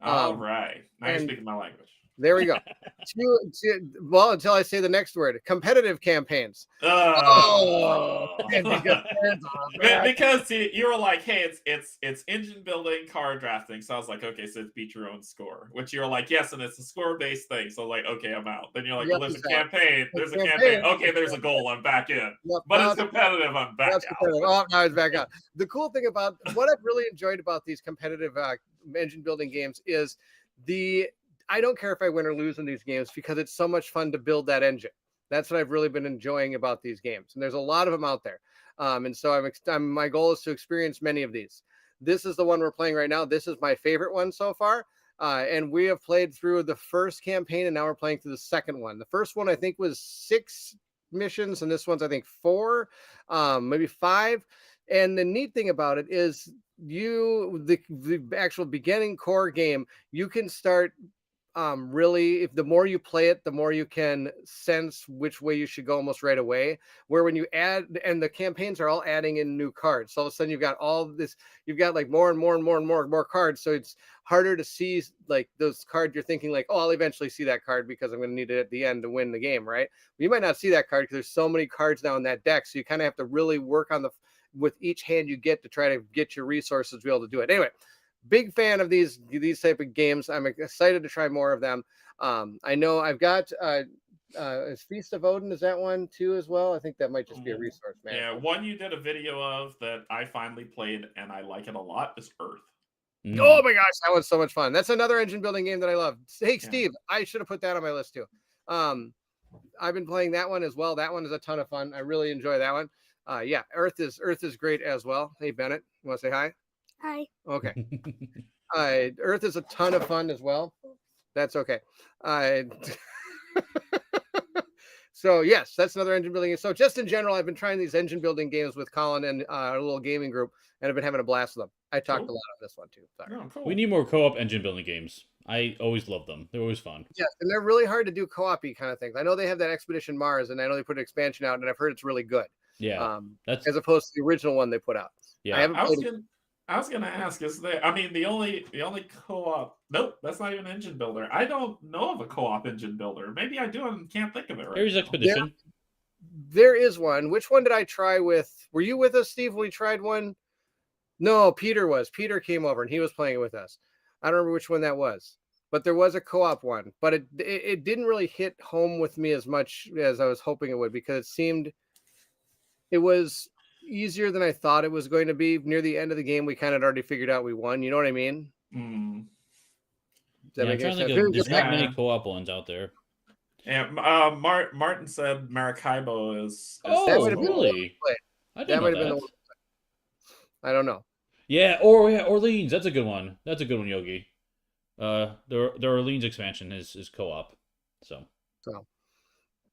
Speaker 3: All right. Now you're speaking my language.
Speaker 2: There we go. Well, until I say the next word, competitive campaigns.
Speaker 3: Because you were like, hey, it's engine building, card drafting. So I was like, okay, so it's beat your own score. Which you're like, yes, and it's a score-based thing. So like, okay, I'm out. Then you're like, well, there's a campaign. There's a campaign. Okay, there's a goal. I'm back in. But it's competitive. I'm back out.
Speaker 2: Oh, now it's back out. The cool thing about what I've really enjoyed about these competitive engine building games is I don't care if I win or lose in these games because it's so much fun to build that engine. That's what I've really been enjoying about these games. And there's a lot of them out there. And so my goal is to experience many of these. This is the one we're playing right now. This is my favorite one so far. And we have played through the first campaign and now we're playing through the second one. The first one I think was 6 missions and this one's I think 4, maybe 5. And the neat thing about it is the actual beginning core game, you can start really, if the more you play it, the more you can sense which way you should go almost right away. Where when you add, and the campaigns are all adding in new cards, so all of a sudden you've got all this, you've got like more and more cards. So it's harder to see like those cards. You're thinking like, oh, I'll eventually see that card because I'm going to need it at the end to win the game, right? Well, you might not see that card because there's so many cards now in that deck. So you kind of have to really work on with each hand you get to try to get your resources to be able to do it. Anyway. Big fan of these type of games. I'm excited to try more of them. I know I've got is Feast of Odin, is that one too as well? I think that might just be a resource management.
Speaker 3: Yeah, one you did a video of that I finally played and I like it a lot is Earth.
Speaker 2: Oh my gosh, that one's so much fun. That's another engine building game that I love. Hey Steve, I should have put that on my list too. I've been playing that one as well. That one is a ton of fun. I really enjoy that one. Yeah, Earth is great as well. Hey Bennett, you want to say hi?
Speaker 4: Hi.
Speaker 2: Okay. Earth is a ton of fun as well. That's okay. So yes, that's another engine building. So just in general, I've been trying these engine building games with Colin and our little gaming group, and I've been having a blast with them. I talked a lot on this one too.
Speaker 3: Oh, cool.
Speaker 1: We need more co-op engine building games. I always love them. They're always fun.
Speaker 2: Yes, and they're really hard to do co-op-y kind of things. I know they have that Expedition Mars, and I know they put an expansion out, and I've heard it's really good.
Speaker 1: Yeah,
Speaker 2: that's as opposed to the original one they put out.
Speaker 1: Yeah,
Speaker 3: I was gonna ask, is there? I mean, the only co-op. Nope, that's not even an engine builder. I don't know of a co-op engine builder. Maybe I do and can't think of it right.
Speaker 1: There's Expedition.
Speaker 2: There is one. Which one did I try with? Were you with us, Steve, when we tried one? No, Peter was. Peter came over and he was playing it with us. I don't remember which one that was. but there was a co-op one, but it didn't really hit home with me as much as I was hoping it would, because it was easier than I thought it was going to be. Near the end of the game, we kind of already figured out we won. You know what I mean?
Speaker 3: Mm.
Speaker 2: Does that
Speaker 1: Yeah, I'm
Speaker 2: make any
Speaker 1: trying to
Speaker 2: sense?
Speaker 1: think of, there's not
Speaker 3: Yeah.
Speaker 1: many co-op ones out there.
Speaker 3: And Martin said Maracaibo is
Speaker 1: Oh,
Speaker 2: That might have been the one
Speaker 1: really?
Speaker 2: we played.
Speaker 1: I
Speaker 2: That
Speaker 1: didn't
Speaker 2: might
Speaker 1: know
Speaker 2: have been the
Speaker 1: that.
Speaker 2: one. I don't know.
Speaker 1: Yeah, or yeah, Orleans. That's a good one. That's a good one, Yogi. The Orleans expansion is co-op. So
Speaker 2: So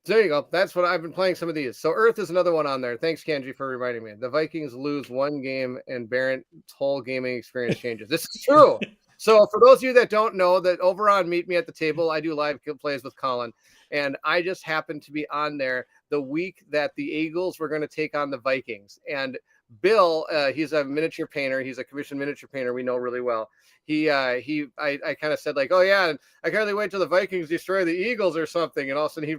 Speaker 2: there you go. That's what I've been playing, some of these. So Earth is another one on there. Thanks, Kenji, for reminding me. The Vikings lose one game and Bairnt's whole gaming experience changes. This is true. So for those of you that don't know, that over on Meet Me at the Table, I do live plays with Colin, and I just happened to be on there the week that the Eagles were going to take on the Vikings. And Bill, he's a miniature painter. He's a commissioned miniature painter we know really well. I kind of said like, oh yeah, and I can't really wait till the Vikings destroy the Eagles or something. And all of a sudden he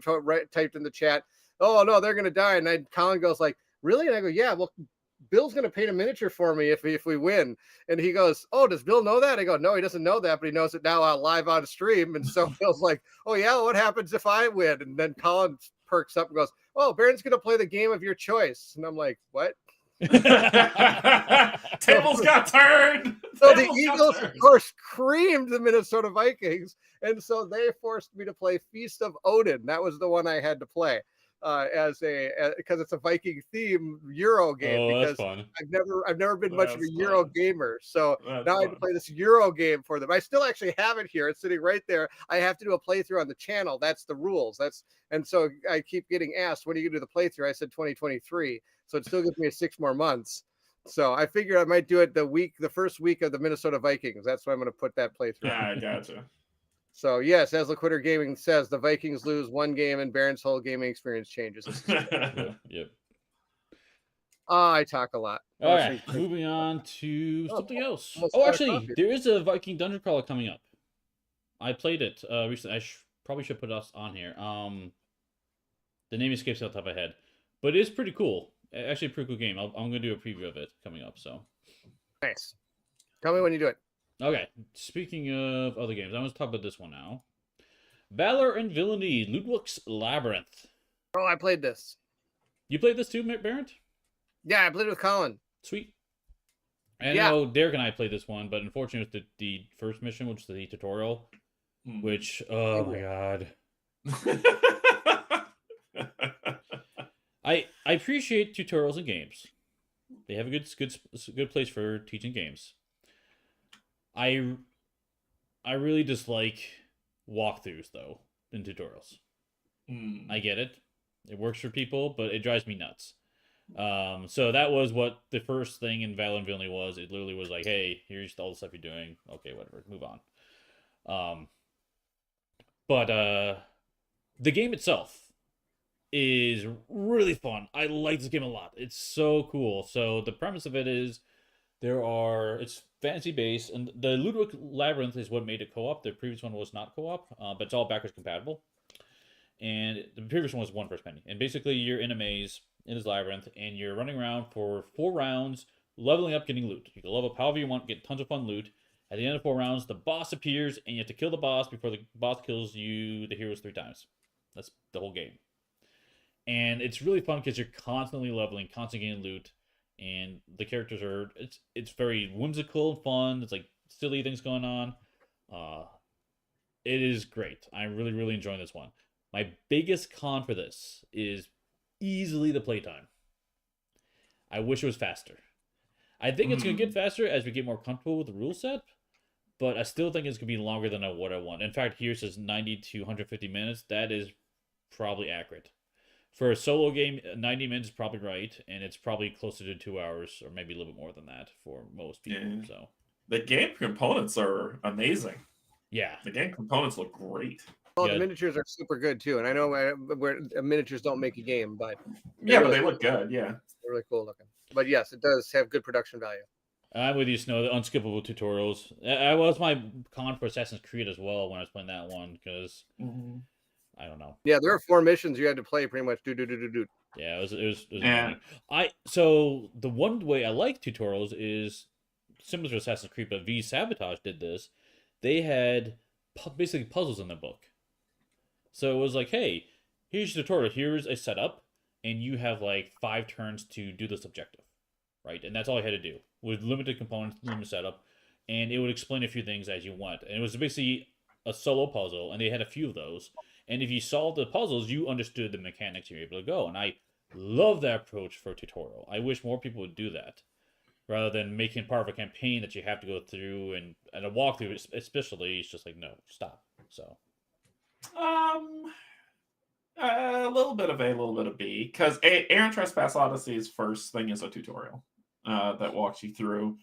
Speaker 2: typed in the chat, oh no, they're gonna die. And Colin goes like, really? And I go, yeah, well, Bill's gonna paint a miniature for me if we win. And he goes, oh, does Bill know that? I go, no, he doesn't know that, but he knows it now live on stream. And so Bill's like, oh yeah, what happens if I win? And then Colin perks up and goes, oh, Baron's gonna play the game of your choice. And I'm like, what?
Speaker 3: Tables got turned.
Speaker 2: So the Eagles, of course, creamed the Minnesota Vikings, and so they forced me to play Feast of Odin. That was the one I had to play because it's a Viking theme Euro game.
Speaker 1: oh, that's
Speaker 2: Because
Speaker 1: fun.
Speaker 2: I've never been much of a
Speaker 3: That's
Speaker 2: Euro
Speaker 3: fun.
Speaker 2: gamer, so
Speaker 3: That's
Speaker 2: now I have to
Speaker 3: fun.
Speaker 2: play this Euro game for them. I still actually have it here. It's sitting right there. I have to do a playthrough on the channel. That's the rules. And so I keep getting asked, when are you going to do the playthrough? I said 2023. So it still gives me 6 more months. So I figured I might do it the first week of the Minnesota Vikings. That's why I'm going to put that playthrough.
Speaker 3: Yeah, I gotcha.
Speaker 2: So yes, as Liquitter Gaming says, the Vikings lose one game and Baron's whole gaming experience changes.
Speaker 1: Yep.
Speaker 2: I talk a lot.
Speaker 1: All right, moving on to something else. Oh, actually, there is a Viking Dungeon Crawler coming up. I played it recently. I probably should put us on here. The name escapes off the top of my head, but it is pretty cool. Actually, a pretty cool game. I'm going to do a preview of it coming up. So
Speaker 2: Nice. Tell me when you do it.
Speaker 1: okay. Speaking of other games, I'm going to talk about this one now. Valor and Villainy, Ludwig's Labyrinth.
Speaker 2: Oh, I played this.
Speaker 1: You played this too, Bairnt?
Speaker 2: Yeah, I played it with Colin.
Speaker 1: Sweet. I
Speaker 2: Yeah.
Speaker 1: know Derrick and I played this one, but unfortunately, the first mission, which is the tutorial, which oh my god. I appreciate tutorials in games. They have a good place for teaching games. I really dislike walkthroughs though in tutorials. I get it. It works for people, but it drives me nuts. So that was what the first thing in Valor and Villainy was. It literally was like, hey, here's all the stuff you're doing. Okay, whatever, move on. But the game itself is really fun. I like this game a lot. It's so cool. So the premise of it is it's fantasy based, and the Ludwig Labyrinth is what made it co-op. The previous one was not co-op, but it's all backwards compatible. And the previous one was one first penny. And basically you're in a maze in this labyrinth, and you're running around for 4 rounds, leveling up, getting loot. You can level up however you want, get tons of fun loot. At the end of 4 rounds, the boss appears, and you have to kill the boss before the boss kills you, the heroes, 3 times. That's the whole game. And it's really fun because you're constantly leveling, constantly getting loot, and the characters are it's very whimsical and fun. It's like silly things going on. It is great. I'm really, really enjoying this one. My biggest con for this is easily the playtime. I wish it was faster. I think it's going to get faster as we get more comfortable with the rule set, but I still think it's going to be longer than what I want. In fact, here it says 90 to 150 minutes. That is probably accurate. For a solo game, 90 minutes is probably right, and it's probably closer to 2 hours, or maybe a little bit more than that for most people. Yeah. So
Speaker 3: the game components are amazing.
Speaker 1: Yeah.
Speaker 3: The game components look great.
Speaker 2: Well, the miniatures are super good too, and I know where miniatures don't make a game, but
Speaker 3: yeah, but they look good. Yeah,
Speaker 2: they're really cool looking. But yes, it does have good production value.
Speaker 1: I'm with you, Snow. The unskippable tutorials. I was my con for Assassin's Creed as well when I was playing that one because I don't know.
Speaker 2: Yeah, there are 4 missions you had to play pretty much. Do.
Speaker 1: Yeah, it was annoying. So the one way I like tutorials is similar to Assassin's Creed, but V Sabotage did this. They had basically puzzles in the book. So it was like, hey, here's your tutorial. Here's a setup, and you have like 5 turns to do this objective, right? And that's all I had to do with limited components, limited setup, and it would explain a few things as you went. And it was basically a solo puzzle, and they had a few of those. And if you solved the puzzles, you understood the mechanics, you were able to go. And I love that approach for a tutorial. I wish more people would do that, rather than making part of a campaign that you have to go through and a walkthrough, especially. It's just like, no, stop. So
Speaker 3: A little bit of A, a little bit of B, because Aaron Trespass Odyssey's first thing is a tutorial that walks you through.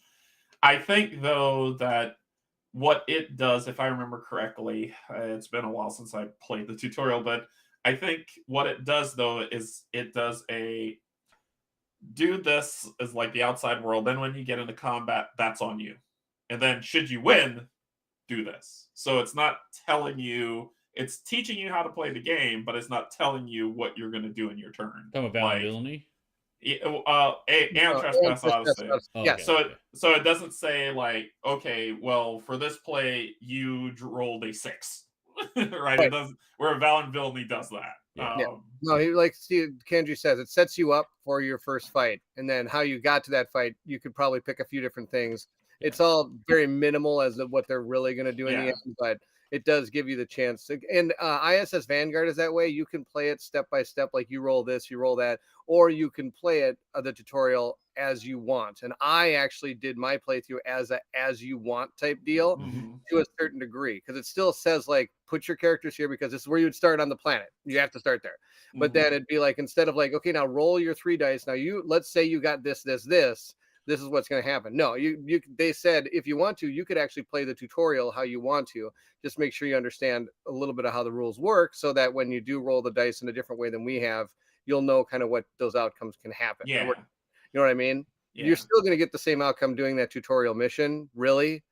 Speaker 3: I think, though, that what it does, if I remember correctly, it's been a while since I played the tutorial, but I think what it does, though, is it does a do this as like the outside world. Then when you get into combat, that's on you. And then should you win, do this. So it's not telling you, it's teaching you how to play the game, but it's not telling you what you're going to do in your turn.
Speaker 1: talking about Valor and Villainy.
Speaker 3: And Trespass Odyssey.
Speaker 1: Oh,
Speaker 2: Yeah.
Speaker 1: okay,
Speaker 3: So
Speaker 1: okay.
Speaker 3: so it doesn't say like, okay, well, for this play you rolled a 6, right?
Speaker 2: Right.
Speaker 3: It doesn't. Where Valor and Villainy does that.
Speaker 1: Yeah.
Speaker 2: No, he like Kendry says, it sets you up for your first fight, and then how you got to that fight, you could probably pick a few different things.
Speaker 1: Yeah.
Speaker 2: It's all very minimal as to what they're really going to do in the
Speaker 3: Yeah.
Speaker 2: end, but it does give you the chance to, and ISS Vanguard is that way. You can play it step by step, like you roll this, you roll that, or you can play it the tutorial as you want. And I actually did my playthrough as a as you want type deal
Speaker 3: Mhm.
Speaker 2: to a certain degree, because it still says like put your characters here because this is where you would start on the planet. You have to start there. But
Speaker 3: Mhm.
Speaker 2: then it'd be like, instead of like, okay, now roll your 3 dice. Now you, let's say you got this, this is what's going to happen. No, they said if you want to, you could actually play the tutorial how you want to. Just make sure you understand a little bit of how the rules work, so that when you do roll the dice in a different way than we have, you'll know kind of what those outcomes can happen.
Speaker 3: Yeah.
Speaker 2: You know what I mean?
Speaker 3: Yeah.
Speaker 2: You're still going to get the same outcome doing that tutorial mission, really,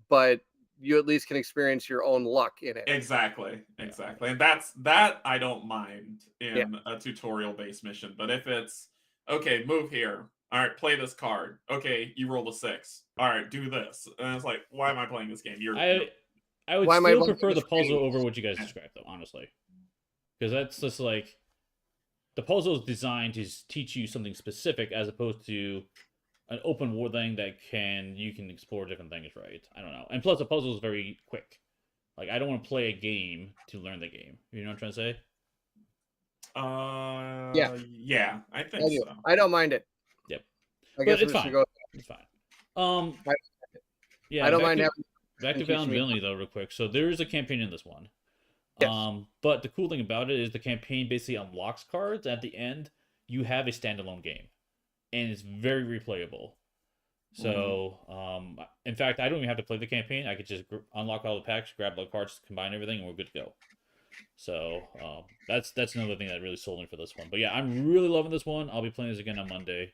Speaker 2: but you at least can experience your own luck in it.
Speaker 3: Exactly. And that I don't mind in
Speaker 2: Yeah.
Speaker 3: a tutorial based mission. But if it's okay, move here. All right, play this card. Okay, you rolled a 6. All right, do this. And it's like, why am I playing this game?
Speaker 1: I would
Speaker 2: Why am I
Speaker 1: still
Speaker 2: playing
Speaker 1: prefer the
Speaker 2: this game?
Speaker 1: puzzle over what you guys described, though, honestly, because that's just like the puzzle is designed to teach you something specific, as opposed to an open world thing that you can explore different things, right? I don't know. And plus, the puzzle is very quick. Like, I don't want to play a game to learn the game. You know what I'm trying to say?
Speaker 3: Yeah, I think
Speaker 2: I do.
Speaker 3: so.
Speaker 2: I don't mind it.
Speaker 1: Yep.
Speaker 2: I guess
Speaker 1: But it's
Speaker 2: we should
Speaker 1: fine.
Speaker 2: go.
Speaker 1: It's fine. Yeah.
Speaker 2: I don't
Speaker 1: back
Speaker 2: mind
Speaker 1: to,
Speaker 2: having.
Speaker 1: back to
Speaker 2: teach
Speaker 1: Valor and
Speaker 2: me.
Speaker 1: Villainy, though, real quick. So there is a campaign in this one.
Speaker 2: Yes.
Speaker 1: But the cool thing about it is the campaign basically unlocks cards. At the end, you have a standalone game, and it's very replayable. So, in fact, I don't even have to play the campaign. I could just unlock all the packs, grab the cards, combine everything, and we're good to go. So, that's another thing that really sold me for this one. But yeah, I'm really loving this one. I'll be playing this again on Monday.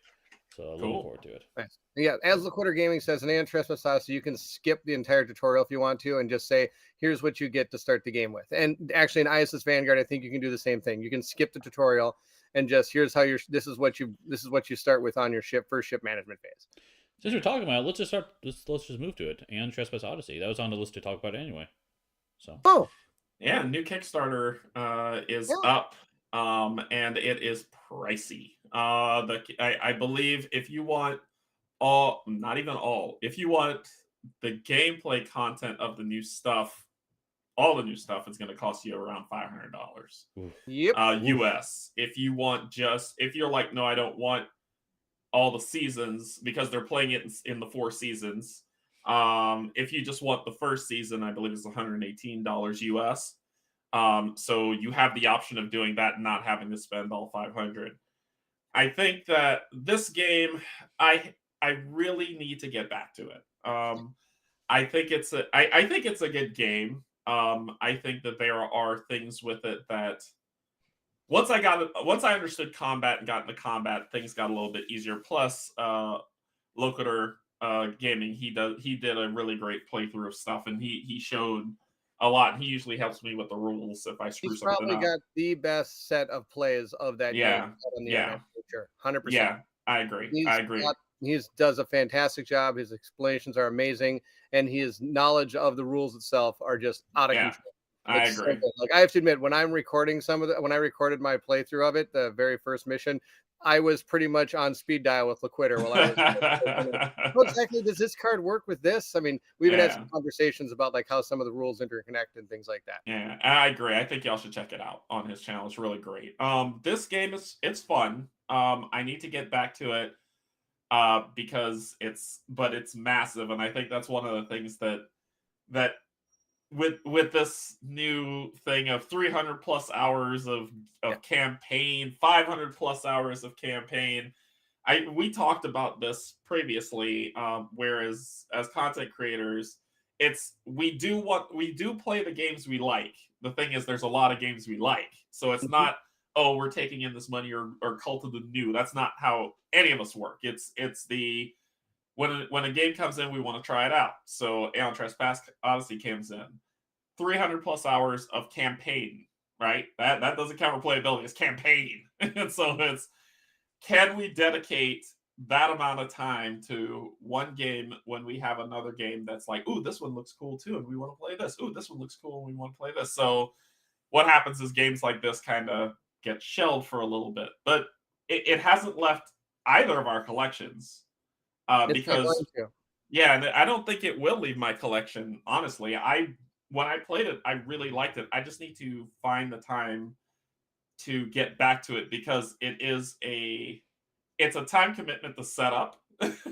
Speaker 1: So, looking forward to it.
Speaker 2: Nice. Yeah, as the Quitter Gaming says, in Trespass Odyssey, you can skip the entire tutorial if you want to, and just say, here's what you get to start the game with. And actually, in ISS Vanguard, I think you can do the same thing. You can skip the tutorial and just, here's how this is what you start with on your first ship management phase.
Speaker 1: Since we're talking about it, let's just move to it. And Trespass Odyssey. That was on the list to talk about anyway. So.
Speaker 3: Yeah, new Kickstarter is up, and it is pricey. I believe if you want not even all, if you want the gameplay content of the new stuff, all the new stuff is going to cost you around $500.
Speaker 2: Yep.
Speaker 3: US. If you're like, no, I don't want all the seasons, because they're playing it in the 4 seasons. If you just want the first season, I believe it's $118 US. So you have the option of doing that and not having to spend all $500. I think that this game, I really need to get back to it. I think it's a good game. I think that there are things with it that once I understood combat and got into combat, things got a little bit easier. Plus, Locator Gaming, he did a really great playthrough of stuff, and he showed a lot. And he usually helps me with the rules if I screw
Speaker 2: He's
Speaker 3: something
Speaker 2: probably
Speaker 3: up.
Speaker 2: got the best set of plays of that game on the internet, for sure. 100%.
Speaker 3: Yeah, I agree. I agree.
Speaker 2: he does a fantastic job. His explanations are amazing, and his knowledge of the rules itself are just out of
Speaker 3: Yeah,
Speaker 2: control.
Speaker 3: I
Speaker 2: It's so
Speaker 3: agree.
Speaker 2: good. Like I have to admit, when I'm recording when I recorded my playthrough of it, the very first mission, I was pretty much on speed dial with Laquitter while I was. How exactly does this card work with this? I mean, we even had some
Speaker 3: Yeah,
Speaker 2: conversations about like how some of the rules interconnect and things like that.
Speaker 3: yeah, I agree. I think y'all should check it out on his channel. It's really great. This game it's fun. I need to get back to it because it's massive, and I think that's one of the things that with this new thing of 300 plus hours
Speaker 2: Yeah.
Speaker 3: of campaign, 500 plus hours of campaign. We talked about this previously, whereas as content creators, it's we do play the games we like. The thing is, there's a lot of games we like, so it's
Speaker 2: Mhm.
Speaker 3: not, oh, we're taking in this money or Cult of the New. That's not how any of us work. It's the when a game comes in, we want to try it out. So Aeon Trespass Odyssey comes in, 300 plus hours of campaign, right? That doesn't count replayability, it's campaign. And so it's, can we dedicate that amount of time to one game when we have another game that's like, ooh, this one looks cool too, and we want to play this. Ooh, this one looks cool, and we want to play this. So what happens is games like this kind of get shelved for a little bit, but it hasn't left either of our collections
Speaker 2: It's not
Speaker 3: because
Speaker 2: going to.
Speaker 3: yeah, and I don't think it will leave my collection. Honestly, when I played it, I really liked it. I just need to find the time to get back to it because it's a time commitment to set up.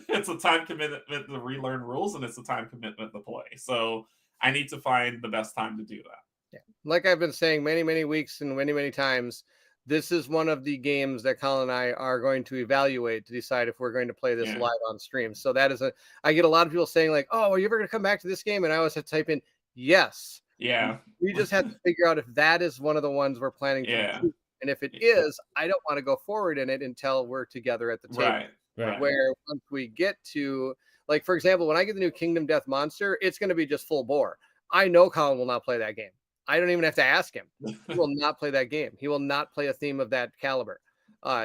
Speaker 3: It's a time commitment to relearn rules, and it's a time commitment to play. So I need to find the best time to do that.
Speaker 2: Yeah. Like I've been saying many, many weeks and many, many times, this is one of the games that Colin and I are going to evaluate to decide if we're going to play this
Speaker 3: Yeah,
Speaker 2: live on stream. So that is I get a lot of people saying like, oh, are you ever going to come back to this game? And I always have to type in yes.
Speaker 3: yeah,
Speaker 2: We just have to figure out if that is one of the ones we're planning to
Speaker 3: yeah.
Speaker 2: do. And if it is, I don't want to go forward in it until we're together at the table.
Speaker 3: Right,
Speaker 1: Right.
Speaker 3: right.
Speaker 2: Where once we get to, like, for example, when I get the new Kingdom Death Monster, it's going to be just full bore. I know Colin will not play that game. I don't even have to ask him. He will not play that game. He will not play a theme of that caliber.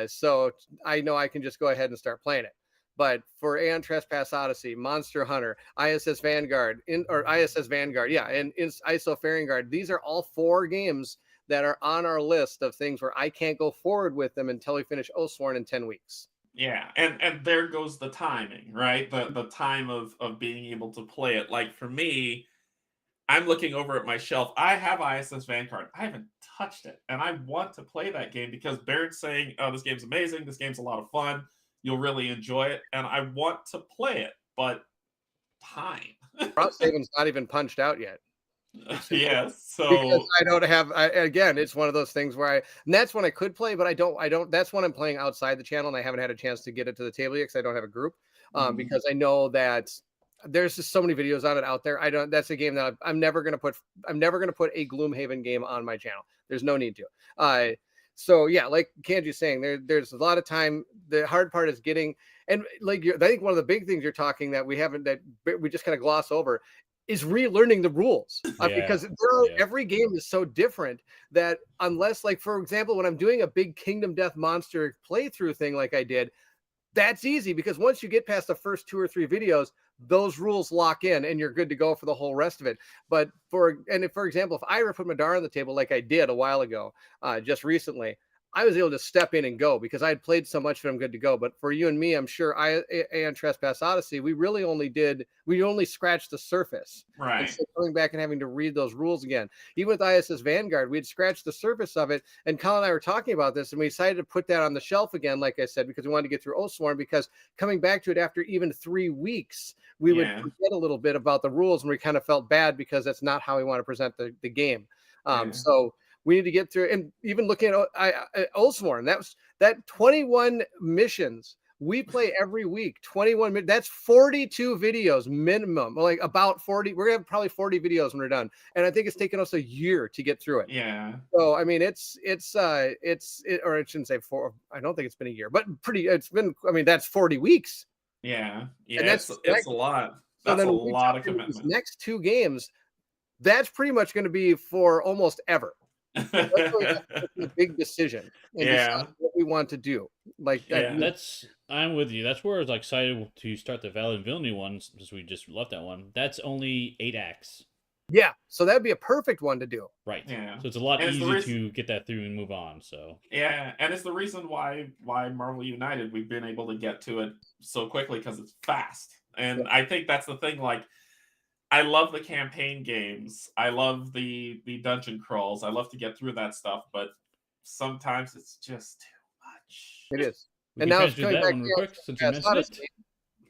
Speaker 2: So I know I can just go ahead and start playing it. But for Aeon Trespass Odyssey, Monster Hunter, ISS Vanguard, ISS Vanguard, yeah, and ISO Faringard, these are all 4 games that are on our list of things where I can't go forward with them until we finish Oathsworn in 10 weeks.
Speaker 3: Yeah, and there goes the timing, right? The time of being able to play it. Like for me, I'm looking over at my shelf. I have ISS Vanguard. I haven't touched it, and I want to play that game because Baird's saying, "Oh, this game's amazing. This game's a lot of fun. You'll really enjoy it." And I want to play it, but time.
Speaker 2: Rob Saban's not even punched out yet.
Speaker 3: Yes.
Speaker 2: Because
Speaker 3: So
Speaker 2: I don't have again, it's one of those things where and that's when I could play, but I don't that's when I'm playing outside the channel and I haven't had a chance to get it to the table yet because I don't have a group.
Speaker 3: mhm,
Speaker 2: Because I know that there's just so many videos on it out there. I don't that's a game that I'm never gonna put a Gloomhaven game on my channel. There's no need to. So yeah, like Kanji's saying, there's a lot of time. The hard part is getting and like I think one of the big things you're talking that we just kind of gloss over is relearning the rules
Speaker 1: Yeah.
Speaker 2: because
Speaker 1: Yeah.
Speaker 2: every game is so different that unless, like, for example, when I'm doing a big Kingdom Death Monster playthrough thing like I did, that's easy because once you get past the first 2 or 3 videos, those rules lock in and you're good to go for the whole rest of it. But for example, if I ever put Madara on the table like I did a while ago, just recently, I was able to step in and go because I had played so much that I'm good to go. But for you and me, I'm sure and Trespass Odyssey, we only scratched the surface. And
Speaker 3: right.
Speaker 2: so coming back and having to read those rules again, even with ISS Vanguard, we had scratched the surface of it. And Colin and I were talking about this, and we decided to put that on the shelf again, like I said, because we wanted to get through Oathsworn. Because coming back to it after even 3 weeks, we would
Speaker 3: Yeah.
Speaker 2: forget a little bit about the rules, and we kind of felt bad because that's not how we want to present the game.
Speaker 3: Yeah.
Speaker 2: So we need to get through, and even looking at Oathsworn, that 21 missions we play every week, 21 minutes. That's 42 videos minimum, like about 40. We're gonna have probably 40 videos when we're done, and I think it's taken us a year to get through it.
Speaker 3: Yeah.
Speaker 2: So I mean, or I shouldn't say 4. I don't think it's been a year, but it's been. I mean, that's 40 weeks,
Speaker 3: Yeah.
Speaker 2: and
Speaker 3: Yeah. It's a lot.
Speaker 2: so
Speaker 3: That's
Speaker 2: then
Speaker 3: a
Speaker 2: when we
Speaker 3: lot
Speaker 2: jump
Speaker 3: of
Speaker 2: into these
Speaker 3: commitment.
Speaker 2: next 2 games, that's pretty much going to be for almost ever. That's really a big decision and decide
Speaker 3: Yeah.
Speaker 2: what we want to do. Like,
Speaker 3: Yeah.
Speaker 1: That's I'm with you. That's where I was like, excited to start the Valid Villainy one since we just left that one. That's only 8 acts.
Speaker 2: Yeah, so that'd be a perfect one to do.
Speaker 1: Right.
Speaker 3: Yeah.
Speaker 1: So it's a lot
Speaker 3: And it's the
Speaker 1: easier
Speaker 3: reason-
Speaker 1: to get that through and move on. So
Speaker 3: Yeah, and it's the reason why Marvel United we've been able to get to it so quickly because it's fast. And I think that's the thing. Like, I love the campaign games. I love the dungeon crawls. I love to get through that stuff, but sometimes it's just too much.
Speaker 2: It is.
Speaker 1: we
Speaker 2: And
Speaker 1: can
Speaker 2: now it's
Speaker 1: transition
Speaker 2: coming
Speaker 1: that
Speaker 2: back
Speaker 1: one
Speaker 2: to
Speaker 1: real quick since you
Speaker 2: Yes,
Speaker 1: mentioned it.
Speaker 2: Odyssey.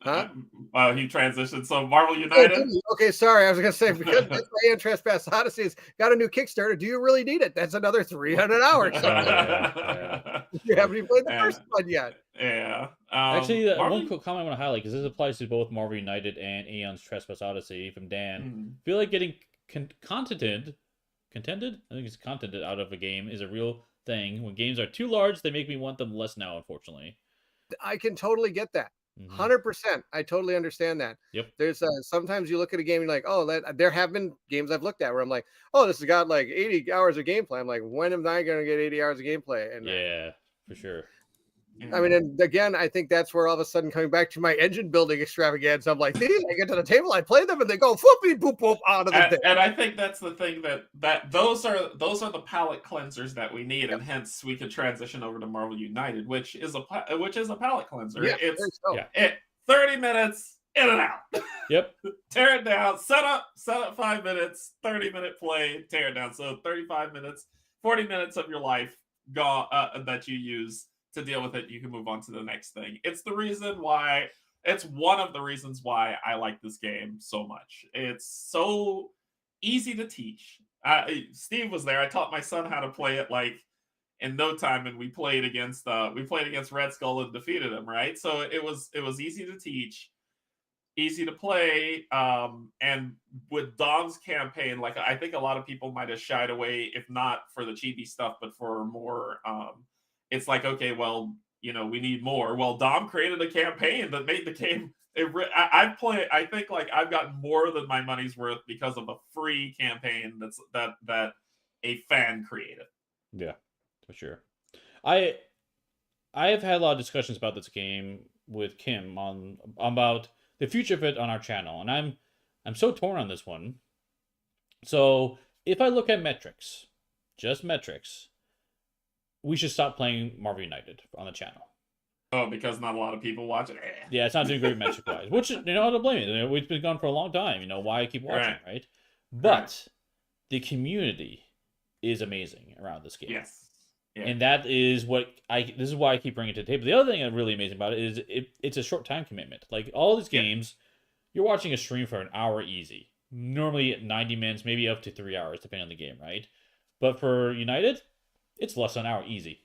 Speaker 2: Huh?
Speaker 3: He transitioned. So Marvel
Speaker 2: Oh,
Speaker 3: United.
Speaker 2: did you? Okay, sorry. I was going to say, because that's why Alien Trespass Odyssey's got a new Kickstarter. Do you really need it? That's another 300 hours.
Speaker 1: Yeah.
Speaker 2: You haven't even played the first one yet.
Speaker 3: Yeah.
Speaker 1: Actually,
Speaker 3: Marvel-
Speaker 1: one quick comment I want to highlight, because this applies to both Marvel United and Aeon's Trespass Odyssey from Dan.
Speaker 3: Mhm.
Speaker 1: Feel like getting contented? I think it's contented out of a game is a real thing. When games are too large, they make me want them less now, unfortunately.
Speaker 2: I can totally get that.
Speaker 1: Mhm.
Speaker 2: 100%. I totally understand that.
Speaker 1: Yep.
Speaker 2: There's sometimes you look at a game, you're like, oh, there have been games I've looked at where I'm like, oh, this has got like 80 hours of gameplay. I'm like, when am I going to get 80 hours of gameplay? And
Speaker 1: Yeah, for sure.
Speaker 2: I mean, and again, I think that's where all of a sudden coming back to my engine building extravaganza, I'm like, these, I get to the table, I play them, and they go whoopie boop boop out of the thing.
Speaker 3: And I think that's the thing that those are the palette cleansers that we need, and hence we could transition over to Marvel United, which is a palette cleanser.
Speaker 2: Yeah,
Speaker 3: It's
Speaker 1: Yeah.
Speaker 3: 30 minutes in and out.
Speaker 1: Yep.
Speaker 3: Tear it down, set up 5 minutes, 30-minute play, tear it down. So 35 minutes, 40 minutes of your life that you use to deal with it. You can move on to the next thing. It's one of the reasons why I like this game so much. It's so easy to teach. Steve was there. I taught my son how to play it like in no time, and we played against Red Skull and defeated him. Right, so it was easy to teach, easy to play, and with Dom's campaign, like I think a lot of people might have shied away, if not for the chibi stuff, but for more. It's like, okay, well, we need more. Well, Dom created a campaign that made the game. I think like I've gotten more than my money's worth because of a free campaign that a fan created.
Speaker 1: Yeah, for sure. I have had a lot of discussions about this game with Kim about the future of it on our channel, and I'm so torn on this one. So if I look at metrics, just metrics, we should stop playing Marvel United on the channel.
Speaker 3: Oh, because not a lot of people watch it.
Speaker 1: Yeah, it's not doing great metric wise. Which, I don't blame it. We've been gone for a long time. Why keep watching, right? But the community is amazing around this game.
Speaker 3: Yes. Yeah.
Speaker 1: And that is this is why I keep bringing it to the table. The other thing that's really amazing about it is it's a short time commitment. Like all these games, you're watching a stream for an hour easy. Normally 90 minutes, maybe up to 3 hours, depending on the game, right? But for United, it's less than an hour easy.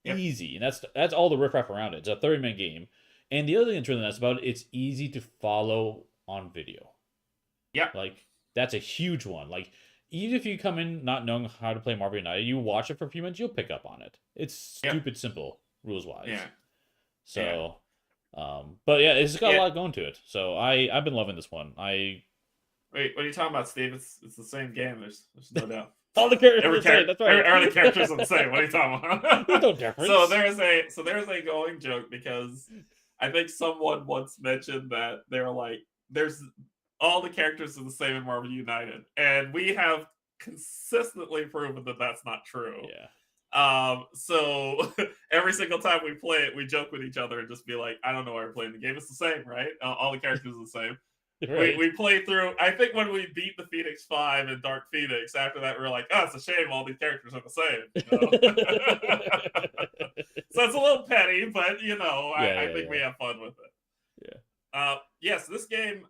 Speaker 1: Yep. Easy. And that's all the riffraff around it. It's a 30-minute game. And the other thing that's really nice about it, it's easy to follow on video.
Speaker 3: Yeah.
Speaker 1: Like, that's a huge one. Like, even if you come in not knowing how to play Marvel United, you watch it for a few minutes, you'll pick up on it. It's stupid simple, rules-wise.
Speaker 3: Yeah.
Speaker 1: So, but yeah, it's got a lot going to it. So I've been loving this one.
Speaker 3: Wait, what are you talking about, Steve? It's the same game. There's no doubt.
Speaker 1: All the characters are the same. That's right.
Speaker 3: Every characters are the same. What are you talking about?
Speaker 1: There's no difference.
Speaker 3: So there's a going joke, because I think someone once mentioned that they were like, there's all the characters are the same in Marvel United, and we have consistently proven that that's not true.
Speaker 1: Yeah.
Speaker 3: So every single time we play it, we joke with each other and just be like, I don't know why we're playing the game. It's the same, right? All the characters are the same. Right. We play through. I think when we beat the Phoenix 5 and Dark Phoenix, after that we were like, oh, it's a shame all these characters are the same. So it's a little petty, but I think we have fun with it. Yeah. Yes, this game.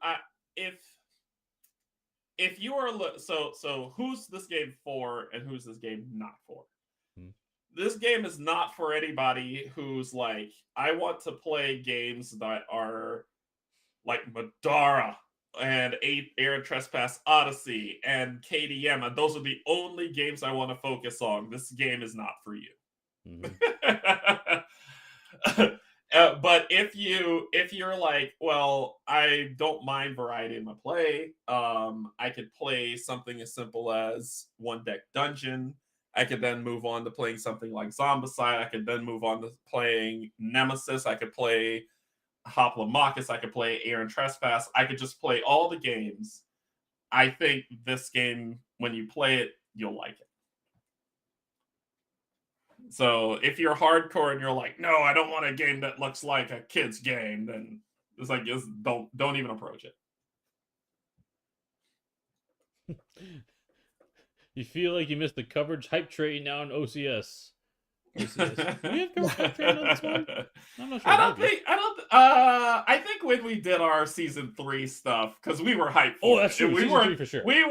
Speaker 3: If you are so who's this game for and who's this game not for? This game is not for anybody who's like, I want to play games that are like Madara and Alien Trespass Odyssey and KDM, and those are the only games I want to focus on. This game is not for you. But if you're like, well, I don't mind variety in my play. I could play something as simple as one deck dungeon. I could then move on to playing something like Zombicide. I could then move on to playing Nemesis. I could play Hoplomachus. I could play Air and Trespass. I could just play all the games. I think this game, when you play it, you'll like it. So if you're hardcore and you're like, no, I don't want a game that looks like a kid's game, then it's like, just don't even approach it.
Speaker 1: You feel like you missed the coverage hype train now in OCS. OCS. Do we have coverage hype train on this one? I'm not sure.
Speaker 3: I think when we did our season 3 stuff, because we were hyped.
Speaker 1: Oh, that's true.
Speaker 3: We
Speaker 1: Season 3 for sure.
Speaker 3: We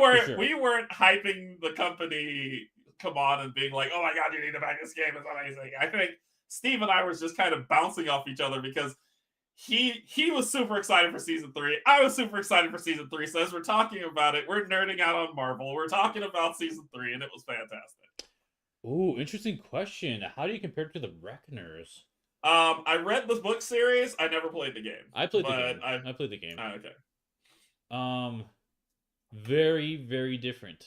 Speaker 3: weren't hyping the company come on and being like, oh my god, you need to buy this game, it's amazing. I think Steve and I was just kind of bouncing off each other because he was super excited for season 3. I was super excited for season 3. So as we're talking about it, we're nerding out on Marvel. We're talking about season 3, and it was fantastic.
Speaker 1: Ooh, interesting question. How do you compare it to the Reckoners?
Speaker 3: I read the book series. I never played the game.
Speaker 1: I played the game. I played the game.
Speaker 3: Oh, okay.
Speaker 1: Very, very different.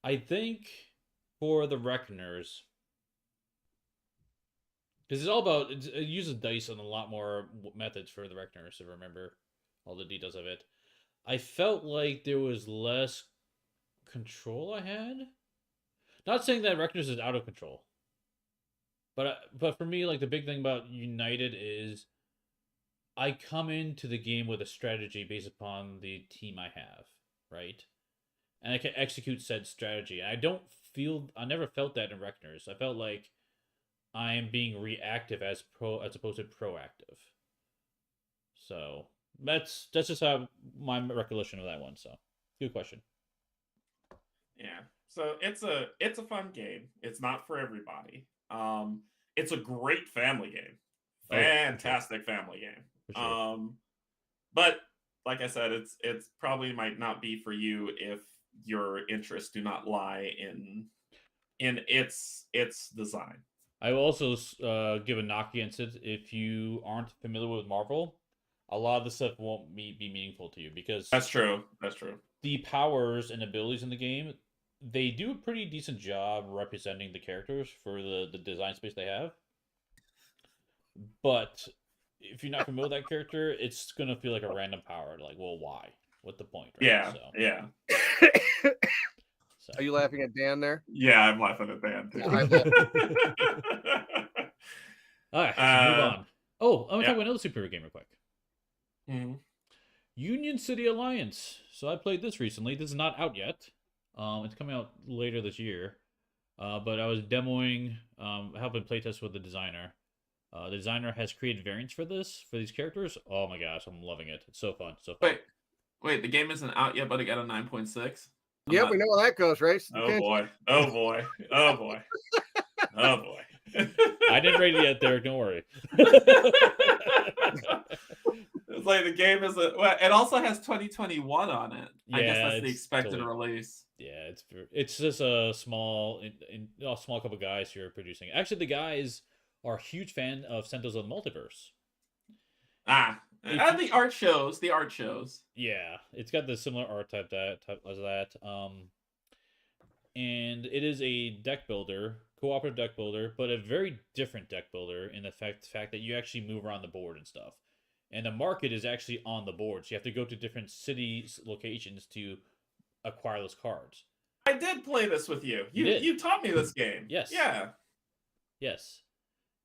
Speaker 1: I think for the Reckoners, because it's all about, it uses dice and a lot more methods for the Reckoners to remember all the details of it. I felt like there was less control I had. Not saying that Reckoners is out of control. But for me, like, the big thing about United is I come into the game with a strategy based upon the team I have, right? And I can execute said strategy. I never felt that in Reckoners. I felt like I am being reactive as opposed to proactive. So that's just how my recollection of that one. So good question.
Speaker 3: Yeah. So it's a fun game. It's not for everybody. It's a great family game. Fantastic family game.
Speaker 1: For sure.
Speaker 3: But like I said, it's probably might not be for you if your interests do not lie in its design.
Speaker 1: I will also give a knock against it. If you aren't familiar with Marvel, a lot of the stuff won't be meaningful to you because
Speaker 3: that's true. That's true.
Speaker 1: The powers and abilities in the game, they do a pretty decent job representing the characters for the design space they have. But if you're not familiar with that character, it's gonna feel like a random power. Like, well, why? What's the point? Right?
Speaker 3: Yeah.
Speaker 1: So,
Speaker 3: yeah.
Speaker 2: So. Are you laughing at Dan there?
Speaker 3: Yeah, I'm laughing at Dan too.
Speaker 1: All right, let's move on. Oh, I'm gonna talk about another superhero game real quick.
Speaker 3: Mm-hmm.
Speaker 1: Union City Alliance. So I played this recently. This is not out yet. It's coming out later this year. But I was demoing, helping playtest with the designer. The designer has created variants for these characters. Oh my gosh, I'm loving it. It's so fun. So fun.
Speaker 3: Wait, the game isn't out yet, but it got a 9.6.
Speaker 2: Yeah, we know how that goes, right?
Speaker 3: Oh boy. Oh boy. Oh boy. Oh boy.
Speaker 1: I didn't rate it yet, Derrick. Don't worry.
Speaker 3: It's like the game is it also has 2021 on it. Yeah, I guess that's the expected release.
Speaker 1: Yeah, it's just a small couple guys who are producing. Actually, the guys are a huge fan of Sentinels of the Multiverse.
Speaker 3: The art shows.
Speaker 1: Yeah, it's got the similar art type as that. And it is a deck builder, cooperative deck builder, but a very different deck builder in the fact that you actually move around the board and stuff. And the market is actually on the board, so you have to go to different cities, locations to acquire those cards.
Speaker 3: I did play this with you. You taught me this game.
Speaker 1: Yes.
Speaker 3: Yeah.
Speaker 1: Yes.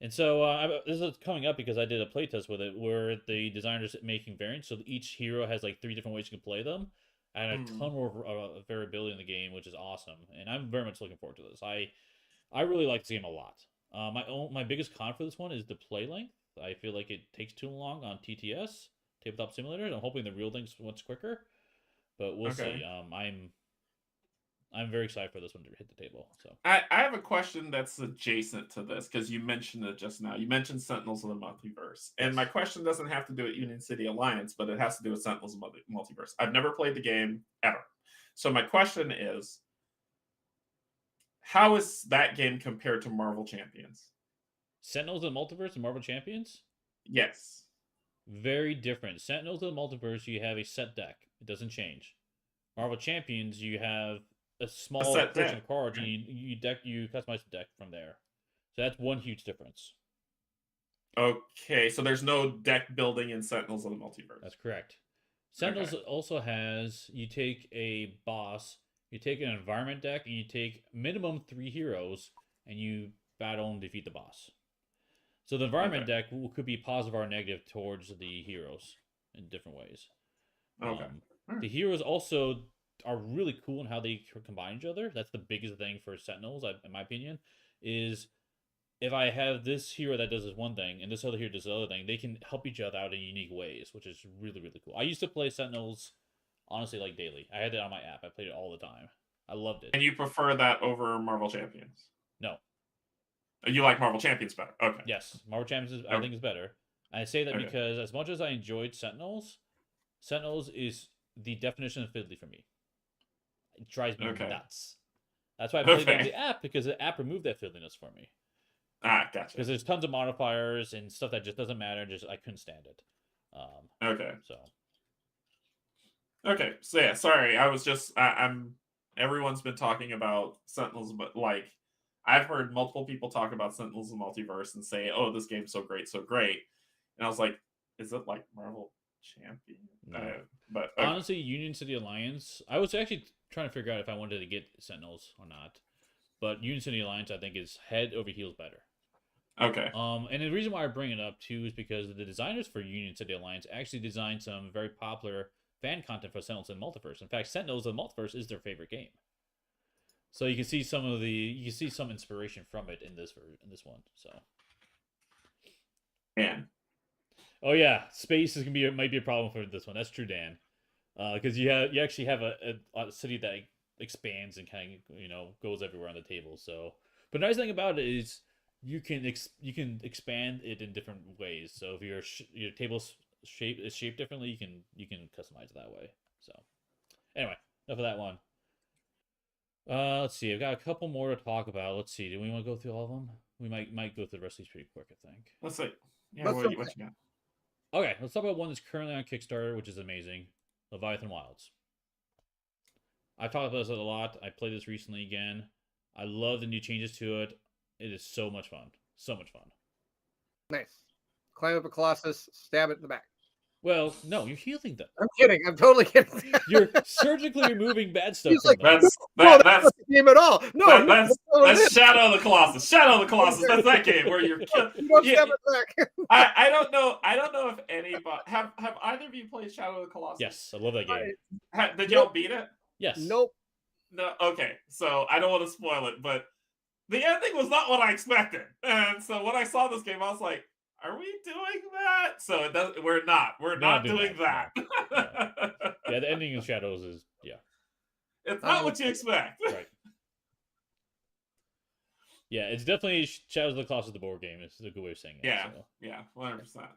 Speaker 1: And so this is coming up because I did a playtest with it where the designer's making variants, so each hero has like 3 different ways you can play them, and a ton more variability in the game, which is awesome. And I'm very much looking forward to this. I really like this game a lot. My biggest con for this one is the play length. I feel like it takes too long on TTS, Tabletop Simulator. I'm hoping the real thing's much quicker, but we'll see. I'm very excited for this one to hit the table. So
Speaker 3: I have a question that's adjacent to this because you mentioned it just now. You mentioned Sentinels of the Multiverse, and my question doesn't have to do with Union City Alliance, but it has to do with Sentinels of the Multiverse. I've never played the game ever, so my question is, how is that game compared to Marvel Champions?
Speaker 1: Sentinels of the Multiverse and Marvel Champions?
Speaker 3: Yes.
Speaker 1: Very different. Sentinels of the Multiverse, you have a set deck. It doesn't change. Marvel Champions, you have a small
Speaker 3: set
Speaker 1: collection
Speaker 3: deck,
Speaker 1: of cards,
Speaker 3: right?
Speaker 1: and you customize the deck from there. So that's one huge difference.
Speaker 3: Okay, so there's no deck building in Sentinels of the Multiverse.
Speaker 1: That's correct. Sentinels
Speaker 3: Okay.
Speaker 1: also has, you take a boss, you take an environment deck, and you take minimum 3 heroes, and you battle and defeat the boss. So the environment
Speaker 3: Okay.
Speaker 1: deck could be positive or negative towards the heroes in different ways.
Speaker 3: Okay.
Speaker 1: The heroes also are really cool in how they combine each other. That's the biggest thing for Sentinels, in my opinion, is if I have this hero that does this one thing and this other hero does the other thing, they can help each other out in unique ways, which is really, really cool. I used to play Sentinels, honestly, like daily. I had it on my app. I played it all the time. I loved it.
Speaker 3: And you prefer that over Marvel Champions?
Speaker 1: No.
Speaker 3: You like Marvel Champions better? Okay.
Speaker 1: Yes, Marvel Champions I think is better. I say that because as much as I enjoyed Sentinels, Sentinels is the definition of fiddly for me. It drives me nuts. That's why I played it on the app, because the app removed that fiddliness for me.
Speaker 3: Ah, gotcha.
Speaker 1: Because there's tons of modifiers and stuff that just doesn't matter. I couldn't stand it.
Speaker 3: Okay.
Speaker 1: So.
Speaker 3: Okay. So yeah, sorry. I was just I'm. Everyone's been talking about Sentinels, but like I've heard multiple people talk about Sentinels of the Multiverse and say, "Oh, this game's so great, so great," and I was like, "Is it like Marvel Champion?"
Speaker 1: No.
Speaker 3: But
Speaker 1: okay. Honestly, Union City Alliance. I was actually trying to figure out if I wanted to get Sentinels or not, but Union City Alliance I think is head over heels better.
Speaker 3: Okay.
Speaker 1: And the reason why I bring it up too is because the designers for Union City Alliance actually designed some very popular fan content for Sentinels and Multiverse. In fact, Sentinels and Multiverse is their favorite game. So you can see some inspiration from it in this one. So.
Speaker 3: Dan.
Speaker 1: Oh yeah, space might be a problem for this one. That's true, Dan. Because you actually have a city that expands and kind of goes everywhere on the table. So, but the nice thing about it is you can expand it in different ways. So if your table's is shaped differently, you can customize it that way. So anyway, enough of that one. Let's see. I've got a couple more to talk about. Let's see. Do we want to go through all of them? We might go through the rest of these pretty quick, I think.
Speaker 3: Let's see. Yeah, what you got?
Speaker 1: Okay, let's talk about one that's currently on Kickstarter, which is amazing. Leviathan Wilds. I've talked about this a lot. I played this recently again. I love the new changes to it. It is so much fun. So much fun.
Speaker 2: Nice. Climb up a Colossus, stab it in the back.
Speaker 1: Well, no, you're healing them.
Speaker 2: I'm kidding. I'm totally kidding.
Speaker 1: You're surgically removing bad stuff from
Speaker 3: like,
Speaker 1: them.
Speaker 2: That's not the game at all. No,
Speaker 3: that's Shadow of the Colossus. Shadow of the Colossus. That's that game where you're killing.
Speaker 2: You don't stab it back.
Speaker 3: I don't know. I don't know if anybody have either of you played Shadow of the Colossus?
Speaker 1: Yes, I love that game.
Speaker 3: Did y'all beat it?
Speaker 1: Yes.
Speaker 2: Nope.
Speaker 3: No. Okay, so I don't want to spoil it, but the ending was not what I expected, and so when I saw this game, I was like, "Are we doing that?" So it does. We're not. We're not doing that.
Speaker 1: No. Yeah, the ending of Shadows is
Speaker 3: It's not what you expect.
Speaker 1: Right. Yeah, it's definitely Shadows of the Colossus, the board game. It's a good way of saying it.
Speaker 3: Yeah,
Speaker 1: so.
Speaker 3: yeah, 100%.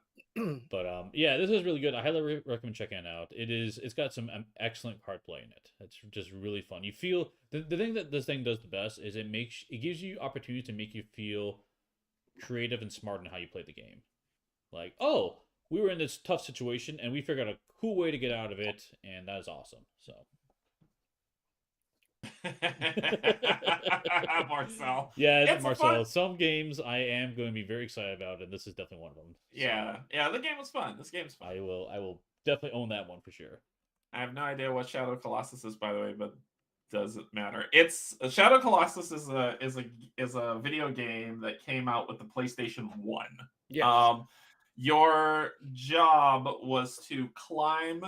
Speaker 1: But yeah, this is really good. I highly recommend checking it out. It's got some excellent card play in it. It's just really fun. You feel the thing that this thing does the best is it gives you opportunities to make you feel creative and smart in how you play the game. Like, oh, we were in this tough situation and we figured out a cool way to get out of it, and that is awesome. So.
Speaker 3: Marcel.
Speaker 1: Yeah, Marcel. Some games I am going to be very excited about, and this is definitely one of them. So
Speaker 3: yeah, the game was fun. This game's fun.
Speaker 1: I will definitely own that one for sure.
Speaker 3: I have no idea what Shadow of Colossus is, by the way, but doesn't matter. It's Shadow of Colossus is a video game that came out with the PlayStation 1.
Speaker 2: Yes.
Speaker 3: Your job was to climb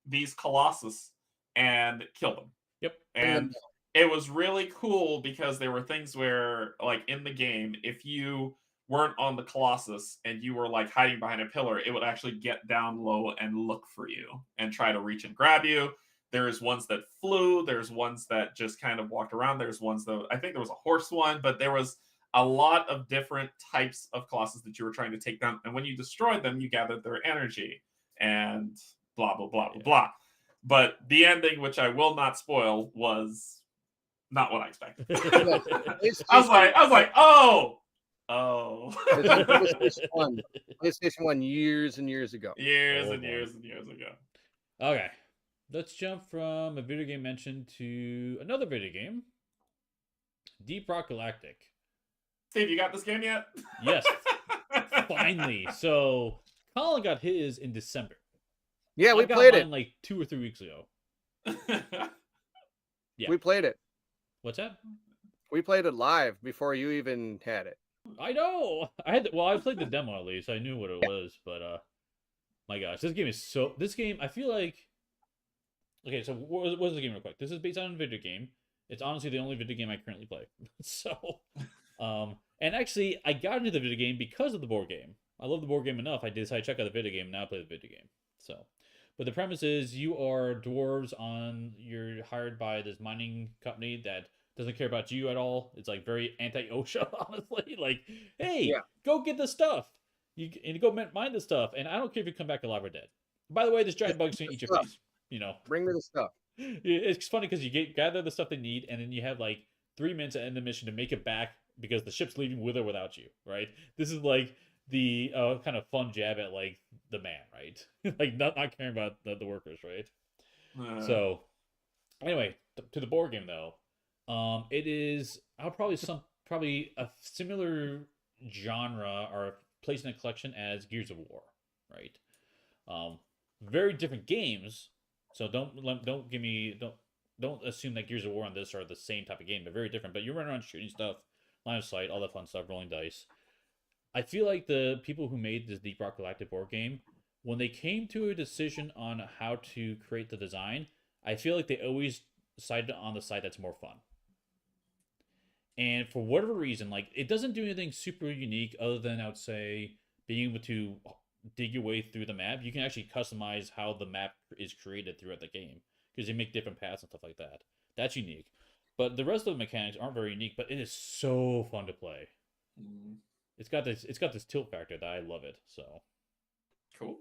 Speaker 3: these colossus and kill them.
Speaker 1: Yep.
Speaker 3: And it was really cool because there were things where, like in the game, if you weren't on the colossus and you were like hiding behind a pillar, it would actually get down low and look for you and try to reach and grab you. There's ones that flew. There's ones that just kind of walked around. There's ones that I think there was a horse one, but there was a lot of different types of colossus that you were trying to take down. And when you destroyed them, you gathered their energy and blah, blah, blah, blah, blah. But the ending, which I will not spoil, was not what I expected. I was like, oh.
Speaker 2: PlayStation 1 years and years ago.
Speaker 3: Years and years ago.
Speaker 1: Okay. let's jump from a video game mentioned to another video game, Deep Rock Galactic.
Speaker 3: Steve, you got this game yet?
Speaker 1: Yes, finally. So Colin got his in December.
Speaker 2: Yeah, we
Speaker 1: I got
Speaker 2: played
Speaker 1: mine
Speaker 2: it.
Speaker 1: like 2 or 3 weeks ago. Yeah.
Speaker 2: We played it.
Speaker 1: What's that?
Speaker 2: We played it live before you even had it.
Speaker 1: I know. I played the demo at least. I knew what it was, but my gosh, this game is so. This game, I feel like. Okay, so what's the game real quick? This is based on a video game. It's honestly the only video game I currently play. So, and actually, I got into the video game because of the board game. I love the board game enough. I decided to check out the video game, and now I play the video game. So, but the premise is you are dwarves you're hired by this mining company that doesn't care about you at all. It's like very anti-OSHA, honestly. Like, hey, go get the stuff. You go mine the stuff, and I don't care if you come back alive or dead. By the way, this giant bug's gonna eat your face.
Speaker 2: Bring me the stuff.
Speaker 1: It's funny because you gather the stuff they need, and then you have like 3 minutes at the end of the mission to make it back because the ship's leaving with or without you, right? This is like the kind of fun jab at like the man, right? Like not caring about the workers, right? So anyway, to the board game though, it is probably a similar genre or place in a collection as Gears of War, right? Very different games. So don't assume that Gears of War and this are the same type of game. They're very different. But you run around shooting stuff, line of sight, all that fun stuff, rolling dice. I feel like the people who made this Deep Rock Galactic board game, when they came to a decision on how to create the design, I feel like they always decided on the side that's more fun. And for whatever reason, like it doesn't do anything super unique other than I would say being able to dig your way through the map. You can actually customize how the map is created throughout the game because you make different paths and stuff like that. That's unique. But the rest of the mechanics aren't very unique, but it is so fun to play. It's got this tilt factor that I love it. So
Speaker 3: cool.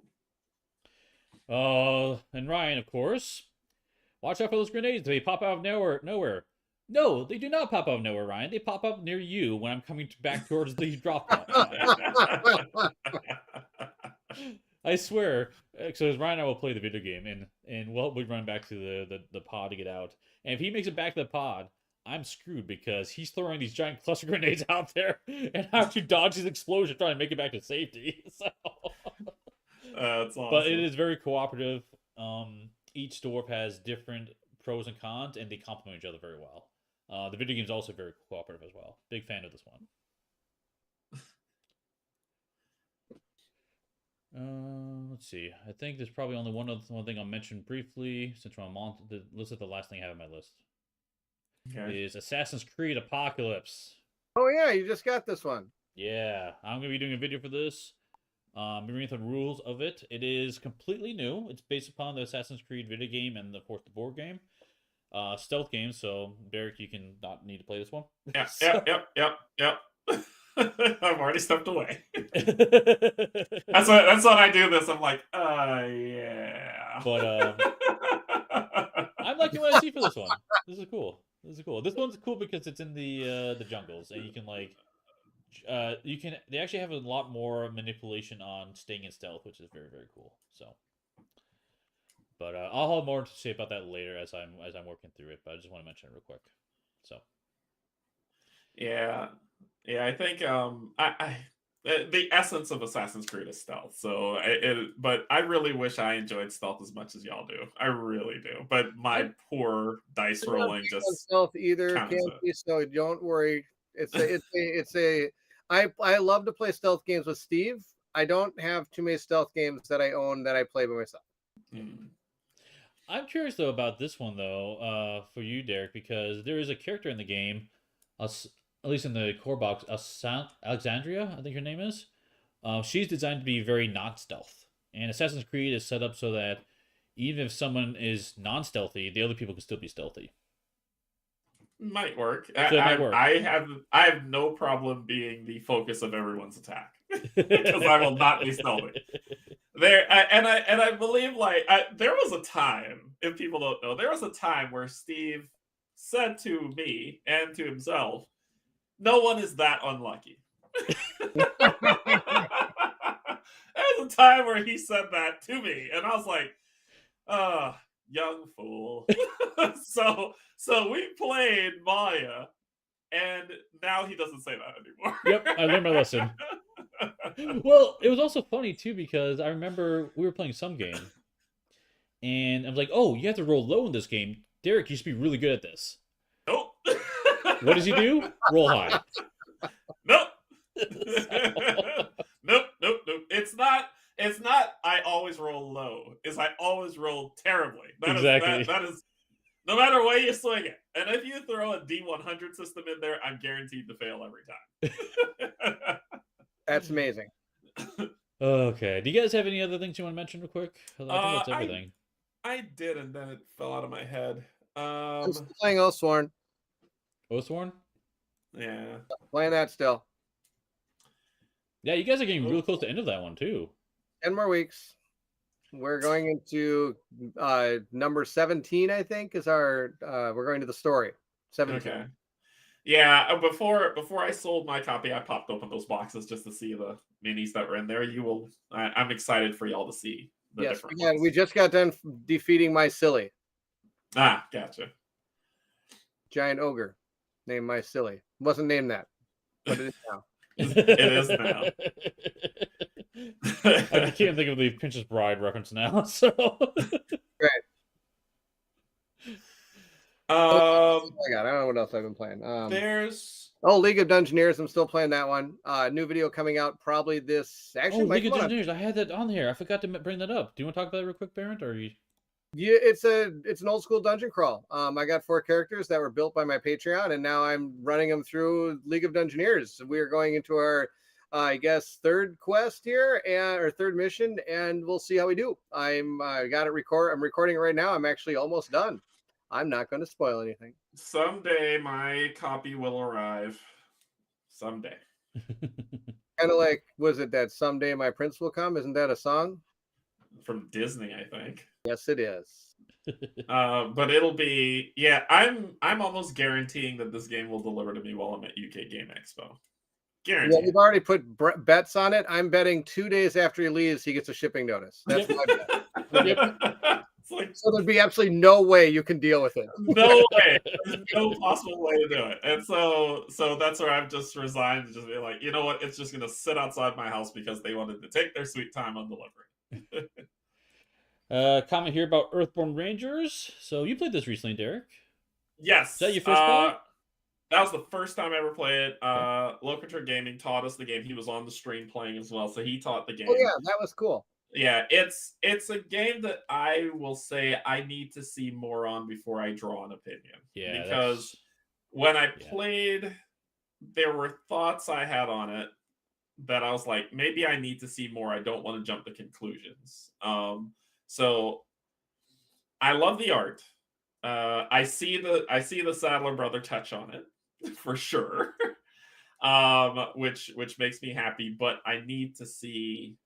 Speaker 1: And Ryan, of course, watch out for those grenades. They pop out of nowhere. No, they do not pop out of nowhere, Ryan. They pop up near you when I'm coming back towards the drop pod. I swear. So Ryan and I will play the video game, and we'll run back to the pod to get out. And if he makes it back to the pod, I'm screwed because he's throwing these giant cluster grenades out there, and I have to dodge his explosion trying to make it back to safety. So,
Speaker 3: that's awesome.
Speaker 1: But it is very cooperative. Each dwarf has different pros and cons, and they complement each other very well. The video game is also very cooperative as well. Big fan of this one. Let's see. I think there's probably only one thing I'll mention briefly since we're on the list. Of the last thing I have on my list is Assassin's Creed Apocalypse.
Speaker 2: Oh yeah, you just got this one.
Speaker 1: Yeah, I'm gonna be doing a video for this. Reading the rules of it. It is completely new. It's based upon the Assassin's Creed video game and of course the board game. Stealth game. So Derrick, you can not need to play this one.
Speaker 3: Yep. I've already stepped away. That's what I do this. I'm like, yeah.
Speaker 1: But I'm liking what I see for this one. This is cool. This one's cool because it's in the jungles, and you can like, they actually have a lot more manipulation on staying in stealth, which is very, very cool. So, but I'll have more to say about that later as I'm working through it. But I just want to mention it real quick. So,
Speaker 3: yeah, I think the essence of Assassin's Creed is stealth. So, but I really wish I enjoyed stealth as much as y'all do. I really do. But my poor dice rolling just
Speaker 2: stealth either, Campy, so don't worry. I love to play stealth games with Steve. I don't have too many stealth games that I own that I play by myself.
Speaker 1: I'm curious though about this one though, for you, Derrick, because there is a character in the game, at least in the core box, Alexandria, I think her name is. She's designed to be very not stealth, and Assassin's Creed is set up so that even if someone is non-stealthy, the other people can still be stealthy.
Speaker 3: Might work.
Speaker 1: So it might work.
Speaker 3: I have no problem being the focus of everyone's attack because I will not be stealthy. I believe there was a time, if people don't know, there was a time where Steve said to me and to himself, "No one is that unlucky." There was a time where he said that to me, and I was like, young fool. so we played Maya, and now he doesn't say that anymore.
Speaker 1: Yep, I learned my lesson. Well, it was also funny too because I remember we were playing some game, and I was like, "Oh, you have to roll low in this game. Derrick used to be really good at this."
Speaker 3: Nope.
Speaker 1: What does he do? Roll high.
Speaker 3: Nope.
Speaker 1: So-
Speaker 3: Nope. It's not. I always roll low. Is I always roll terribly.
Speaker 1: Exactly.
Speaker 3: That is no matter way you swing it. And if you throw a D100 system in there, I'm guaranteed to fail every time.
Speaker 2: That's amazing.
Speaker 1: Okay. Do you guys have any other things you want to mention real quick? I think that's everything.
Speaker 3: I did, and then it fell out of my head.
Speaker 2: I'm still playing Oathsworn.
Speaker 1: Oathsworn?
Speaker 3: Yeah.
Speaker 2: Playing that still.
Speaker 1: Yeah, you guys are getting real close to the end of that one too.
Speaker 2: 10 more weeks. We're going into number 17, I think, is our we're going to the story. 17.
Speaker 3: Okay. Yeah, before I sold my copy, I popped open those boxes just to see the minis that were in there. I'm excited for y'all to see the
Speaker 2: Yes,
Speaker 3: different
Speaker 2: again, we just got done defeating my silly
Speaker 3: ones. Gotcha.
Speaker 2: giant ogre named My Silly. Wasn't named that, but it is now.
Speaker 3: It is now.
Speaker 1: I can't think of the Princess Bride reference now. So
Speaker 2: Great.
Speaker 3: I
Speaker 2: don't know what else I've been playing.
Speaker 3: There's
Speaker 2: League of Dungeoneers. I'm still playing that one. New video coming out probably this. Actually,
Speaker 1: League of Dungeoneers. I had that on here. I forgot to bring that up. Do you want to talk about that real quick, Bairnt? Or you...
Speaker 2: Yeah, it's an old school dungeon crawl. I got 4 characters that were built by my Patreon, and now I'm running them through League of Dungeoneers. We are going into our, I guess, 3rd quest here or 3rd mission, and we'll see how we do. I'm recording it right now. I'm actually almost done. I'm not going to spoil anything.
Speaker 3: Someday my copy will arrive. Someday.
Speaker 2: Kind of like, was it that Someday My Prince Will Come? Isn't that a song?
Speaker 3: From Disney, I think.
Speaker 2: Yes, it is.
Speaker 3: But it'll be, yeah, I'm almost guaranteeing that this game will deliver to me while I'm at UK Game Expo. Guaranteed.
Speaker 2: Yeah, we've already put bets on it. I'm betting 2 days after he leaves, he gets a shipping notice. That's my bet.
Speaker 3: It's like,
Speaker 2: so there'd be absolutely no way you can deal with it.
Speaker 3: No way. There's no possible way to do it. And so that's where I've just resigned to just be like, you know what? It's just going to sit outside my house because they wanted to take their sweet time on delivery.
Speaker 1: Comment here about Earthborn Rangers. So you played this recently, Derrick?
Speaker 3: Yes.
Speaker 1: Is that your first play?
Speaker 3: That was the first time I ever played it. Locator Gaming taught us the game. He was on the stream playing as well, so he taught the game.
Speaker 2: Oh yeah, that was cool.
Speaker 3: Yeah, it's a game that I will say I need to see more on before I draw an opinion.
Speaker 1: Yeah,
Speaker 3: because when I played, there were thoughts I had on it that I was like, maybe I need to see more. I don't want to jump to conclusions. So I love the art. I see the Sadler brother touch on it for sure. Which makes me happy, but I need to see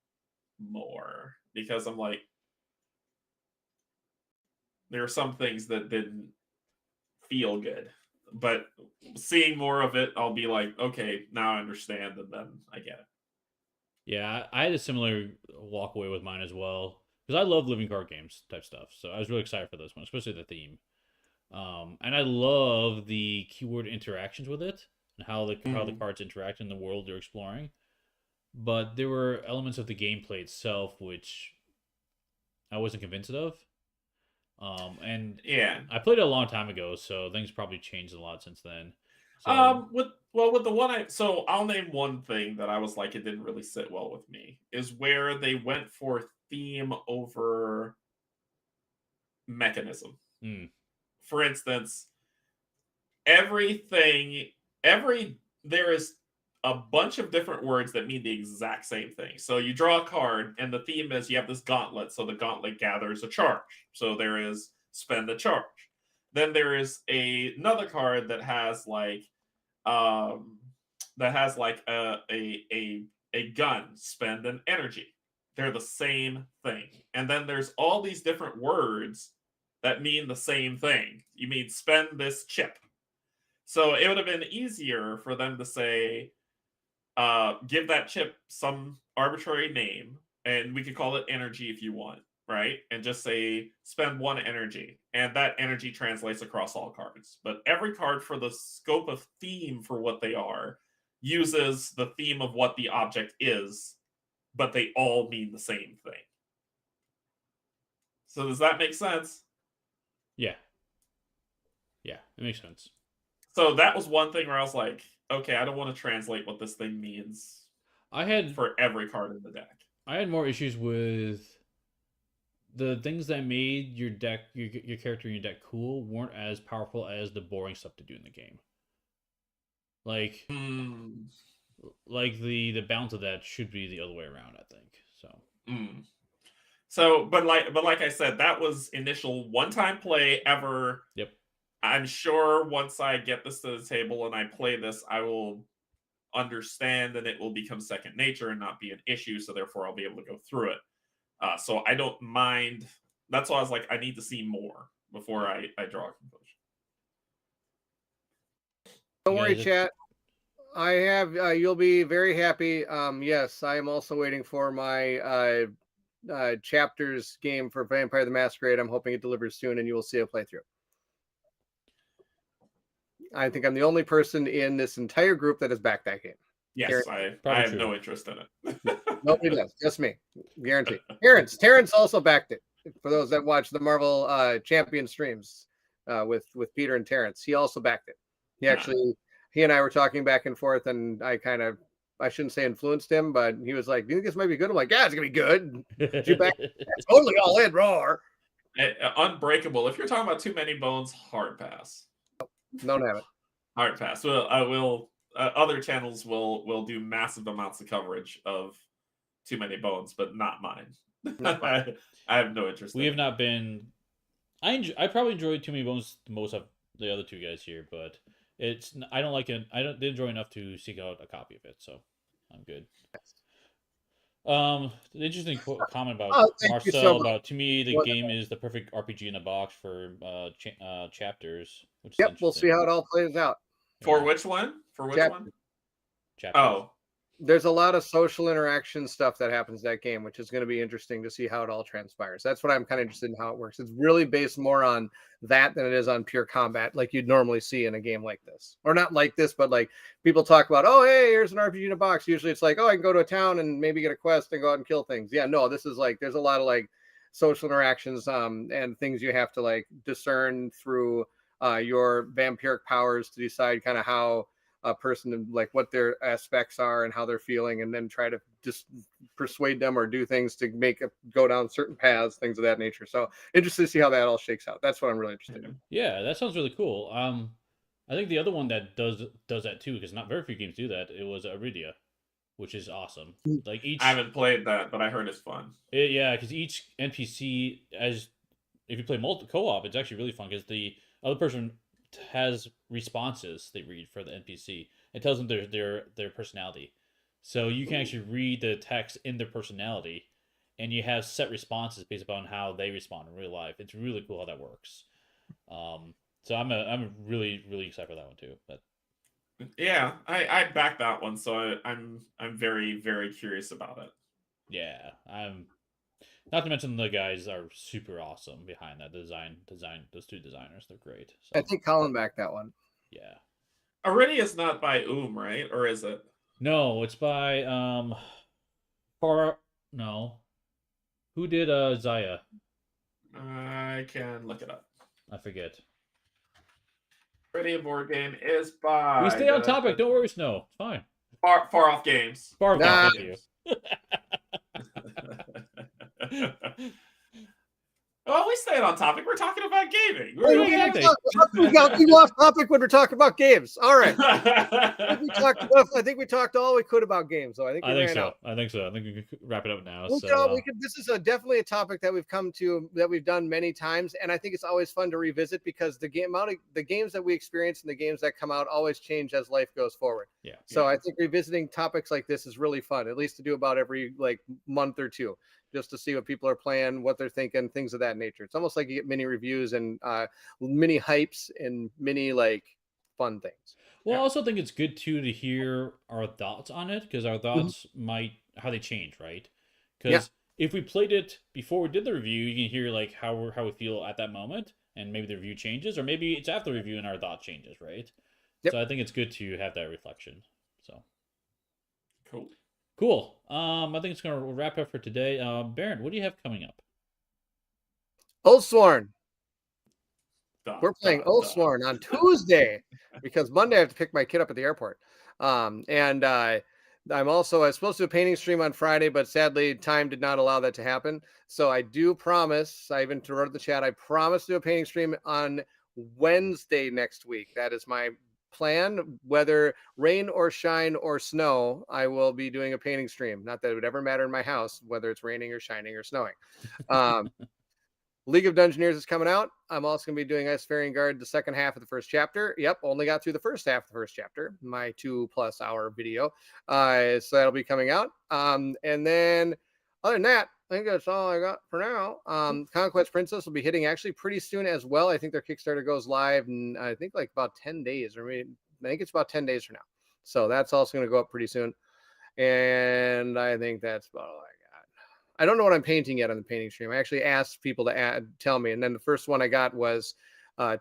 Speaker 3: more because I'm like, there are some things that didn't feel good, but seeing more of it, I'll be like, okay, now I understand, and then I get it.
Speaker 1: Yeah, I had a similar walk away with mine as well because I love living card games type stuff. So I was really excited for this one, especially the theme. And I love the keyword interactions with it and how the cards interact in the world they're exploring. But there were elements of the gameplay itself which I wasn't convinced of. And
Speaker 3: yeah,
Speaker 1: I played it a long time ago, so things probably changed a lot since then.
Speaker 3: So, with the one I'll name one thing that I was like, it didn't really sit well with me is where they went for theme over mechanism. For instance, there is a bunch of different words that mean the exact same thing. So you draw a card, and the theme is you have this gauntlet. So the gauntlet gathers a charge. So there is spend a charge. Then there is another card that has like a gun, spend an energy. They're the same thing. And then there's all these different words that mean the same thing. You mean spend this chip. So it would have been easier for them to say, give that chip some arbitrary name, and we could call it energy if you want. right? And just say spend 1 energy, and that energy translates across all cards. But every card, for the scope of theme for what they are, uses the theme of what the object is, but they all mean the same thing. So does that make sense?
Speaker 1: Yeah. Yeah, it makes sense.
Speaker 3: So that was one thing where I was like, okay, I don't want to translate what this thing means
Speaker 1: I had
Speaker 3: for every card in the deck.
Speaker 1: I had more issues with the things that made your deck, your character in your deck cool, weren't as powerful as the boring stuff to do in the game. Like,
Speaker 3: Mm,
Speaker 1: like the balance of that should be the other way around, I think. So,
Speaker 3: mm. So, but like I said, that was initial one-time play ever.
Speaker 1: yep.
Speaker 3: I'm sure once I get this to the table and I play this, I will understand and it will become second nature and not be an issue. So therefore, I'll be able to go through it. So I don't mind. That's why I was like, I need to see more before I draw a conclusion.
Speaker 2: Don't
Speaker 1: You
Speaker 2: worry,
Speaker 1: guys-
Speaker 2: chat. I have. You'll be very happy. Yes, I am also waiting for my chapters game for Vampire the Masquerade. I'm hoping it delivers soon, and you will see a playthrough. I think I'm the only person in this entire group that has backed that game.
Speaker 3: Yes,
Speaker 2: Guaranteed.
Speaker 3: I have
Speaker 1: true.
Speaker 3: no interest in it.
Speaker 2: Nobody does, just me. Guaranteed. Terrence also backed it. For those that watch the Marvel Champion streams with Peter and Terrence, he also backed it. He and I were talking back and forth, and I shouldn't say influenced him, but he was like, "Do you think this might be good?" I'm like, "Yeah, it's gonna be good." Did you back? Totally all in, roar.
Speaker 3: Unbreakable. If you're talking about too many bones, hard pass.
Speaker 2: Don't have it.
Speaker 3: Hard pass. Well, I will. Other channels will do massive amounts of coverage of too many bones, but not mine. I have no interest.
Speaker 1: We have not been. I probably enjoyed Too Many Bones the most of the other two guys here, but I don't like it. I didn't enjoy enough to seek out a copy of it, so I'm good. The interesting comment about
Speaker 2: thank you
Speaker 1: Marcel
Speaker 2: so much.
Speaker 1: about, to me, the game is the perfect RPG in a box for chapters. Which is
Speaker 2: Yep, we'll see
Speaker 1: interesting.
Speaker 2: how it all plays out.
Speaker 3: For
Speaker 1: Yeah.
Speaker 3: which one? For which
Speaker 2: Chapter.
Speaker 3: one?
Speaker 1: Chapters.
Speaker 3: Oh,
Speaker 2: There's a lot of social interaction stuff that happens in that game, which is going to be interesting to see how it all transpires. That's what I'm kind of interested in, how it works. It's really based more on that than it is on pure combat, like you'd normally see in a game like this. Or not like this, but like people talk about, oh, hey, here's an RPG in a box. Usually it's like, oh, I can go to a town and maybe get a quest and go out and kill things. Yeah, no, this is like, there's a lot of like social interactions and things you have to like discern through your vampiric powers to decide kind of how a person, like what their aspects are and how they're feeling, and then try to just persuade them or do things to make it go down certain paths, things of that nature. So interested to see how that all shakes out. That's what I'm really interested in.
Speaker 1: Yeah, that sounds really cool. I think the other one that does that too, because not very few games do that. It was Aridia, which is awesome. Like each,
Speaker 3: I haven't played that, but I heard it's fun.
Speaker 1: yeah, because each NPC, as if you play co-op, it's actually really fun because the other person has responses they read for the NPC. It tells them their personality, so you can actually read the text in their personality, and you have set responses based upon how they respond in real life. It's really cool how that works. So I'm really excited for that one too. But
Speaker 3: Yeah, I backed that one, so I'm very curious about it.
Speaker 1: yeah, I'm. Not to mention the guys are super awesome behind that design. Those two designers, they're great. So,
Speaker 2: I think Colin backed that one.
Speaker 1: yeah.
Speaker 3: Aridia's not by right? Or is it?
Speaker 1: No, it's by no. Who did Zaya?
Speaker 3: I can look it up.
Speaker 1: I forget.
Speaker 3: Aridia board game is by.
Speaker 1: We stay on topic. Don't worry, Snow. It's fine.
Speaker 3: Far Off Games.
Speaker 1: Far
Speaker 2: Nah.
Speaker 1: thank you.
Speaker 3: Well, we stayed on topic. We're talking about gaming.
Speaker 2: Hey,
Speaker 1: doing anything.
Speaker 2: we got off topic when we're talking about games. All right. I think we talked all we could about games, so I think we ran out.
Speaker 1: I think so. I think we can wrap it up now.
Speaker 2: We
Speaker 1: So
Speaker 2: could, this is definitely a topic that we've done many times, and I think it's always fun to revisit because the games that we experience and the games that come out always change as life goes forward.
Speaker 1: yeah.
Speaker 2: So I think revisiting topics like this is really fun, at least to do about every like month or two, just to see what people are playing, what they're thinking, things of that nature. It's almost like you get mini reviews and mini hypes and mini like fun things.
Speaker 1: Well, I also think it's good too to hear our thoughts on it because our thoughts might how they change, right? Because if we played it before we did the review, you can hear like how we feel at that moment, and maybe the review changes, or maybe it's after the review and our thought changes, right?
Speaker 2: Yep.
Speaker 1: So I think it's good to have that reflection. So
Speaker 3: Cool.
Speaker 1: cool. I think it's gonna wrap up for today. Bairnt, what do you have coming up?
Speaker 2: Oathsworn.
Speaker 3: Dun,
Speaker 2: We're playing
Speaker 3: dun, dun.
Speaker 2: Oathsworn on Tuesday because Monday I have to pick my kid up at the airport. And I'm also, I was supposed to do a painting stream on Friday, but sadly time did not allow that to happen. So I do promise, I even wrote the chat, I promise to do a painting stream on Wednesday next week. That is my plan. Whether rain or shine or snow, I will be doing a painting stream. Not that it would ever matter in my house, whether it's raining or shining or snowing. League of Dungeoneers is coming out. I'm also going to be doing Icefaring Guard, the second half of the first chapter. Yep, only got through the first half of the first chapter, my 2+ hour video. So that'll be coming out. And then other than that, I think that's all I got for now. Conquest Princess will be hitting actually pretty soon as well. I think their Kickstarter goes live in, I think, like about 10 days, or maybe, I think it's about 10 days from now. So that's also going to go up pretty soon. And I think that's about all I got. I don't know what I'm painting yet on the painting stream. I actually asked people to tell me, and then the first one I got was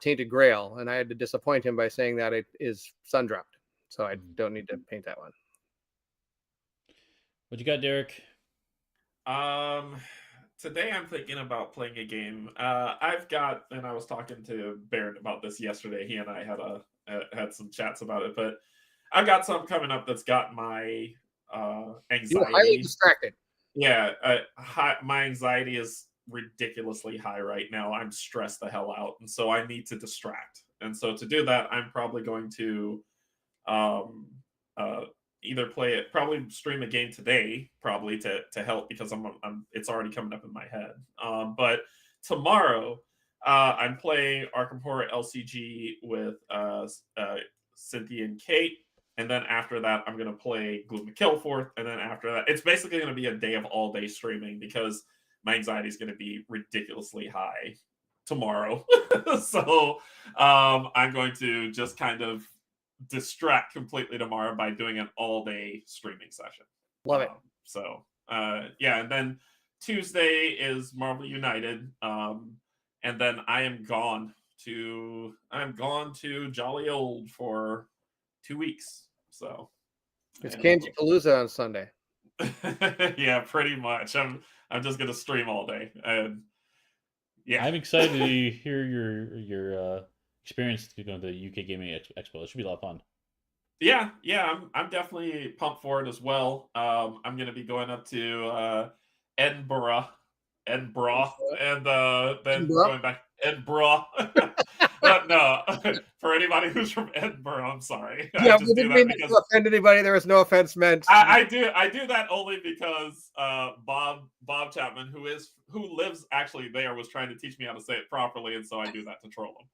Speaker 2: Tainted Grail, and I had to disappoint him by saying that it is sun dropped, so I don't need to paint that one.
Speaker 1: What you got, Derrick?
Speaker 3: Today I'm thinking about playing a game. I've got, and I was talking to Bairnt about this yesterday. He and I had some chats about it, but I've got some coming up that's got my anxiety.
Speaker 2: You're highly distracted.
Speaker 3: Yeah, my anxiety is ridiculously high right now. I'm stressed the hell out, and so I need to distract. And so to do that, I'm probably going to either probably stream a game today, probably to help, because it's already coming up in my head. But tomorrow, I'm playing Arkham Horror LCG with Cynthia and Kate. And then after that, I'm going to play Gloom and Killforth. And then after that, it's basically going to be a day of all-day streaming because my anxiety is going to be ridiculously high tomorrow. So I'm going to just kind of distract completely tomorrow by doing an all-day streaming session.
Speaker 2: Love it.
Speaker 3: Yeah, and then Tuesday is Marvel United. And then I am gone to Jolly Old for 2 weeks. So
Speaker 2: it's Kanji Palooza on Sunday.
Speaker 3: Yeah, pretty much. I'm just gonna stream all day, and yeah,
Speaker 1: I'm excited to hear your experience going to the UK Gaming Expo. It should be a lot of fun.
Speaker 3: Yeah, I'm definitely pumped for it as well. I'm gonna be going up to Edinburgh, and then going back Edinburgh. No, for anybody who's from Edinburgh, I'm sorry.
Speaker 2: Yeah, we didn't mean to offend anybody. There was no offense meant.
Speaker 3: I do that only because Bob Chapman, who lives actually there, was trying to teach me how to say it properly, and so I do that to troll him.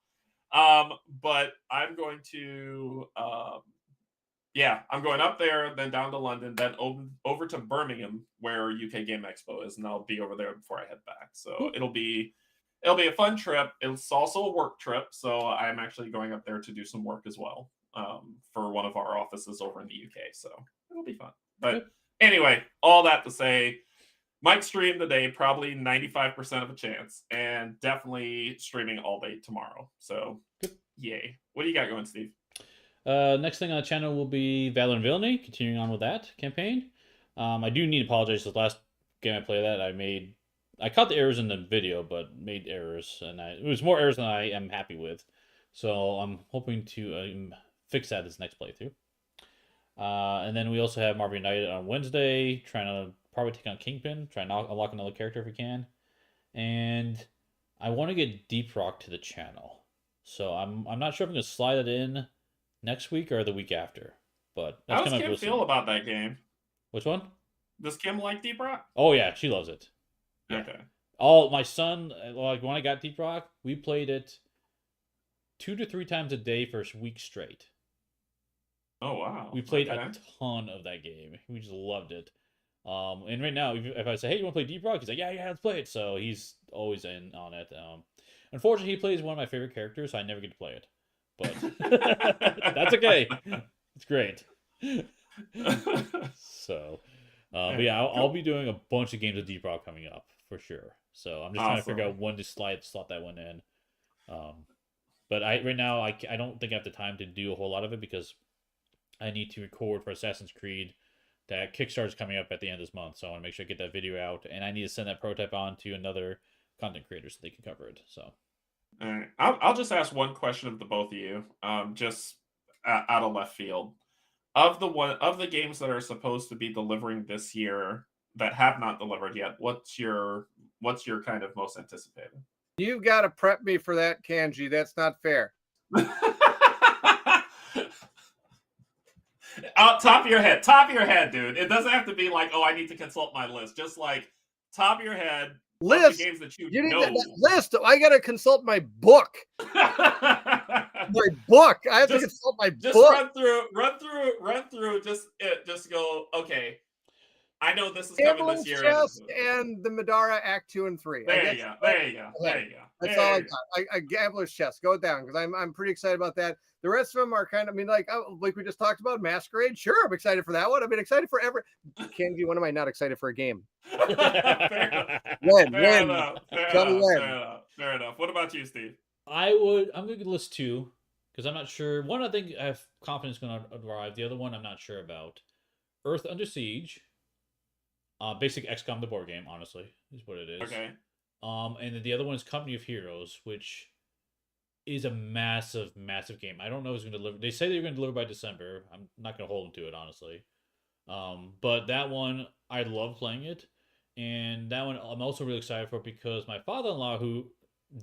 Speaker 3: But I'm going to I'm going up there, then down to London, then over to Birmingham, where UK Game Expo is, and I'll be over there before I head back. So it'll be a fun trip. It's also a work trip, so I'm actually going up there to do some work as well for one of our offices over in the UK. So it'll be fun. But anyway, all that to say, might stream today, probably 95% of a chance, and definitely streaming all day tomorrow. So yay. What do you got going, Steve?
Speaker 1: Next thing on the channel will be Valor and Villainy, continuing on with that campaign. I do need to apologize. The last game I played I caught the errors in the video, but made errors, and it was more errors than I am happy with. So I'm hoping to fix that this next playthrough. And then we also have Marvel United on Wednesday, trying to probably take on Kingpin, try and unlock another character if we can. And I want to get Deep Rock to the channel. So I'm not sure if I'm going to slide it in next week or the week after. But
Speaker 3: how does Kim feel about that game?
Speaker 1: Which one?
Speaker 3: Does Kim like Deep Rock?
Speaker 1: Oh yeah, she loves it. Yeah.
Speaker 3: Okay.
Speaker 1: My son, like when I got Deep Rock, we played it 2 to 3 times a day for a week straight.
Speaker 3: Oh wow.
Speaker 1: We played a ton of that game. We just loved it. And right now, if I say, "Hey, you want to play Deep Rock?" He's like, "Yeah, let's play it." So he's always in on it. Unfortunately, he plays one of my favorite characters, so I never get to play it. But that's okay. It's great. So, But yeah, I'll be doing a bunch of games of Deep Rock coming up for sure. So I'm just trying to figure out when to slot that one in. But right now I don't think I have the time to do a whole lot of it because I need to record for Assassin's Creed. That Kickstarter is coming up at the end of this month, so I want to make sure I get that video out, and I need to send that prototype on to another content creator so they can cover it. So,
Speaker 3: all right, I'll just ask one question of the both of you, just out of left field. Of the games that are supposed to be delivering this year that have not delivered yet, what's your kind of most anticipated?
Speaker 2: You've got to prep me for that, Kanji. That's not fair.
Speaker 3: Top of your head, dude. It doesn't have to be like, oh, I need to consult my list. Just like top of your head,
Speaker 2: list.
Speaker 3: The games that you
Speaker 2: need
Speaker 3: know.
Speaker 2: that list. I gotta consult my book. My book. I have to consult my book.
Speaker 3: Just run through. Just go. Okay, I know this is coming this year.
Speaker 2: And the Madara Act 2 and 3.
Speaker 3: There you go.
Speaker 2: That's all I got. I Gambler's Chest. Go down because I'm pretty excited about that. The rest of them are kind of, I mean, like we just talked about Masquerade. Sure, I'm excited for that one. I've been excited for every. Kenji, when am I not excited for a game?
Speaker 3: Fair enough. What about you, Steve?
Speaker 1: I'm going to list two because I'm not sure. One, I think I have confidence going to arrive. The other one, I'm not sure about. Earth Under Siege. Basic XCOM, the board game, honestly, is what it is.
Speaker 3: Okay.
Speaker 1: And then the other one is Company of Heroes, which is a massive, massive game. I don't know if it's going to deliver. They say they're going to deliver by December. I'm not going to hold them to it, honestly. But that one, I love playing it. And that one I'm also really excited for because my father-in-law, who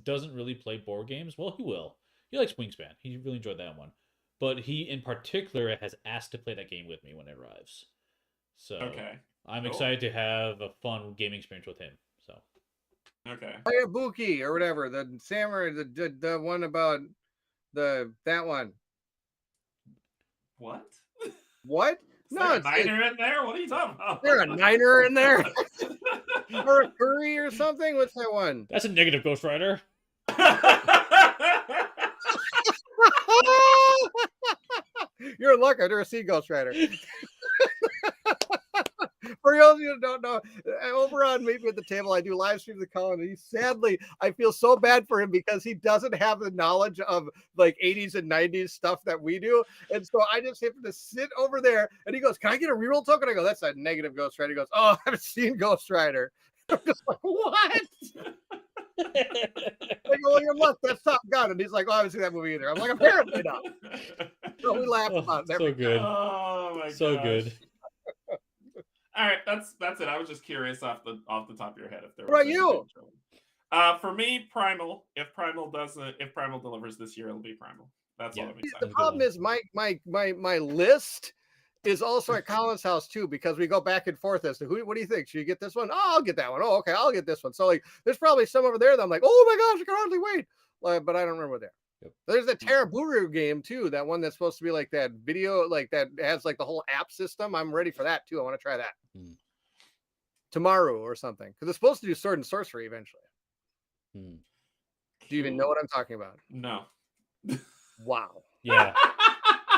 Speaker 1: doesn't really play board games, well, he will. He likes Wingspan. He really enjoyed that one. But he, in particular, has asked to play that game with me when it arrives. So
Speaker 3: okay.
Speaker 1: I'm excited to have a fun gaming experience with him. So,
Speaker 3: okay.
Speaker 2: Hayabuki or whatever, the samurai, the one about that one.
Speaker 3: What?
Speaker 2: What?
Speaker 3: Is there a niner in there? What are you talking about?
Speaker 2: Is there a niner in there? Or a curry or something? What's that one?
Speaker 1: That's a negative Ghost Rider.
Speaker 2: You're in luck. I've never seen Ghost Rider. For those of you who don't know, over on Meet Me at the Table, I do live streams of Colin. And sadly, I feel so bad for him because he doesn't have the knowledge of like 80s and 90s stuff that we do. And so I just have to sit over there and he goes, "Can I get a reroll token?" I go, "That's a negative Ghost Rider." He goes, "Oh, I haven't seen Ghost Rider." I'm just like, "What?" I go, "Well, you're left. That's Top Gun." And he's like, "Oh, I haven't seen that movie either." I'm like, "Apparently not." So we laugh about it.
Speaker 1: So good.
Speaker 3: Oh my god.
Speaker 1: So good.
Speaker 3: All right, that's it. I was just curious off the top of your head if there was.
Speaker 2: What about you?
Speaker 3: For me, Primal. If Primal delivers this year, it'll be Primal. That's all I'm excited.
Speaker 2: The problem is my list is also at Colin's house too because we go back and forth as to what do you think? Should you get this one? Oh, I'll get that one. Oh, okay, I'll get this one. So like, there's probably some over there that I'm like, oh my gosh, I can hardly wait. But I don't remember what they are.
Speaker 1: Yep.
Speaker 2: There's the Teraburu game too. That one that's supposed to be like that video, like that has like the whole app system. I'm ready for that too. I want to try that. Tomorrow or something because it's supposed to do sword and sorcery eventually. Do you even know what I'm talking about?
Speaker 3: No.
Speaker 2: Wow.
Speaker 1: Yeah.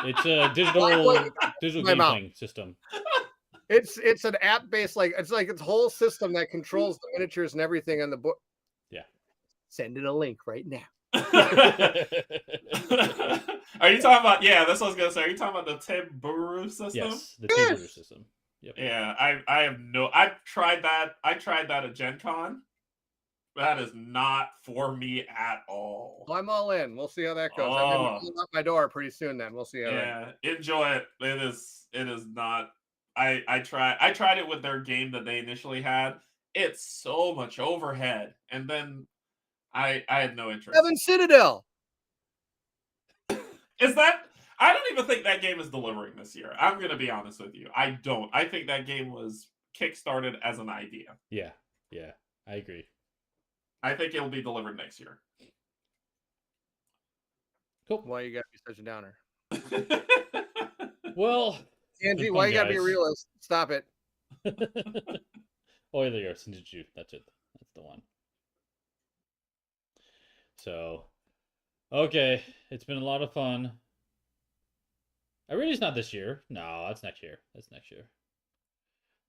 Speaker 1: It's a digital game system.
Speaker 2: It's an app based it's a whole system that controls the miniatures and everything on the book.
Speaker 1: Yeah.
Speaker 2: Send it a link right now.
Speaker 3: Are you talking about? Yeah, that's what I was gonna say. Are you talking about the Teburu system?
Speaker 1: Yes, the Teburu system. Yep.
Speaker 3: Yeah, I have no. I've tried that. I tried that at Gen Con. That is not for me at all.
Speaker 2: Well, I'm all in. We'll see how that goes. I'm gonna open up my door pretty soon. Then we'll see how.
Speaker 3: Yeah, enjoy it. It is not. I tried it with their game that they initially had. It's so much overhead, and then I had no interest.
Speaker 2: Seven Citadel.
Speaker 3: Is that? I don't even think that game is delivering this year. I'm going to be honest with you. I don't. I think that game was kickstarted as an idea.
Speaker 1: Yeah, I agree.
Speaker 3: I think it'll be delivered next year.
Speaker 1: Cool.
Speaker 2: Why you got to be such a downer?
Speaker 1: Well,
Speaker 2: Angie, why you got to be a realist? Stop it.
Speaker 1: Oh, there you are. Sinjiju. That's it. That's the one. So, okay. It's been a lot of fun. Iridia's not this year. No, that's next year.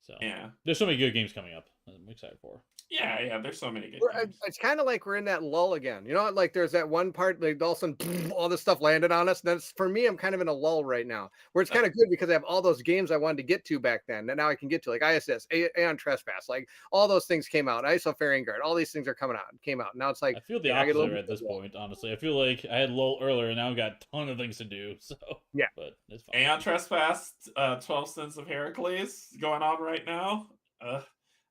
Speaker 1: So
Speaker 3: Yeah.
Speaker 1: there's so many good games coming up. I'm excited for.
Speaker 3: Yeah. There's so many good games.
Speaker 2: It's kind of like we're in that lull again. You know, like there's that one part, like all of a sudden, all this stuff landed on us. And that's for me, I'm kind of in a lull right now, where it's kind of good because I have all those games I wanted to get to back then that now I can get to, like ISS, Aeon Trespass, like all those things came out. ISO Fairing Guard, all these things are came out. Now it's like
Speaker 1: I feel the
Speaker 2: I get a
Speaker 1: opposite
Speaker 2: little
Speaker 1: at
Speaker 2: bit
Speaker 1: this point. Honestly, I feel like I had lull earlier, and now I've got a ton of things to do. So
Speaker 2: Yeah.
Speaker 1: but it's fine.
Speaker 3: Aeon Trespass, 12 Sins of Heracles going on right now.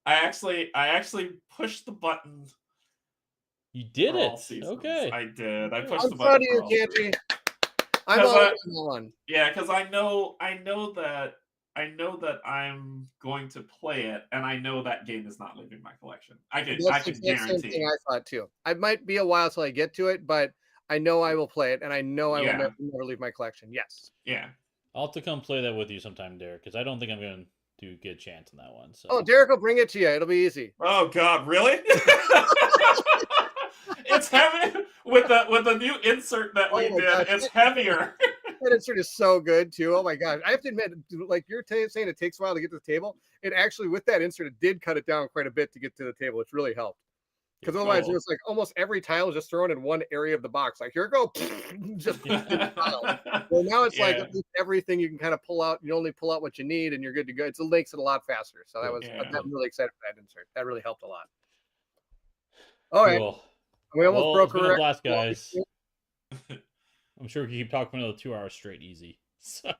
Speaker 3: I actually pushed the button.
Speaker 1: You did
Speaker 3: for all
Speaker 1: it.
Speaker 3: seasons.
Speaker 1: Okay.
Speaker 3: I did. I pushed
Speaker 2: I'm
Speaker 3: the
Speaker 2: proud of
Speaker 3: button.
Speaker 2: you,
Speaker 3: for all
Speaker 2: Canty.
Speaker 3: three.
Speaker 2: I'm
Speaker 3: 'Cause
Speaker 2: all in on one.
Speaker 3: Yeah, because I know that I'm going to play it, and I know that game is not leaving my collection. I can
Speaker 2: That's the exact same
Speaker 3: guarantee.
Speaker 2: thing I thought too. I might be a while till I get to it, but I know I will play it, and I know I will
Speaker 3: Yeah.
Speaker 2: never leave my collection. Yes.
Speaker 3: Yeah.
Speaker 1: I'll have to come play that with you sometime, Derek, because I don't think I'm going to get a chance on that one. So.
Speaker 2: Oh, Derrick will bring it to you. It'll be easy.
Speaker 3: Oh God, really? It's heavy with the new insert that we
Speaker 2: Oh my
Speaker 3: did.
Speaker 2: gosh.
Speaker 3: It's heavier.
Speaker 2: That insert is so good too. Oh my gosh. I have to admit, like you're saying it takes a while to get to the table. It actually, with that insert, it did cut it down quite a bit to get to the table. It's really helped. Because otherwise,
Speaker 3: Cool.
Speaker 2: it was like almost every tile was just thrown in one area of the box. Like, here you go. Just tile. Well, now it's like at least everything you can kind of pull out. You only pull out what you need and you're good to go. It makes it a lot faster. So that was, I'm really excited for that insert. That really helped a lot. All right.
Speaker 1: Cool.
Speaker 2: We almost broke
Speaker 1: it's been
Speaker 2: a
Speaker 1: a blast, guys. I'm sure we can keep talking for another 2 hours straight easy. So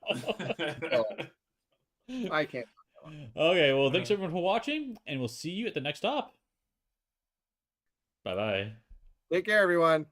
Speaker 2: I can't.
Speaker 1: Okay, well, thanks everyone for watching, and we'll see you at the next stop. Bye-bye.
Speaker 2: Take care, everyone.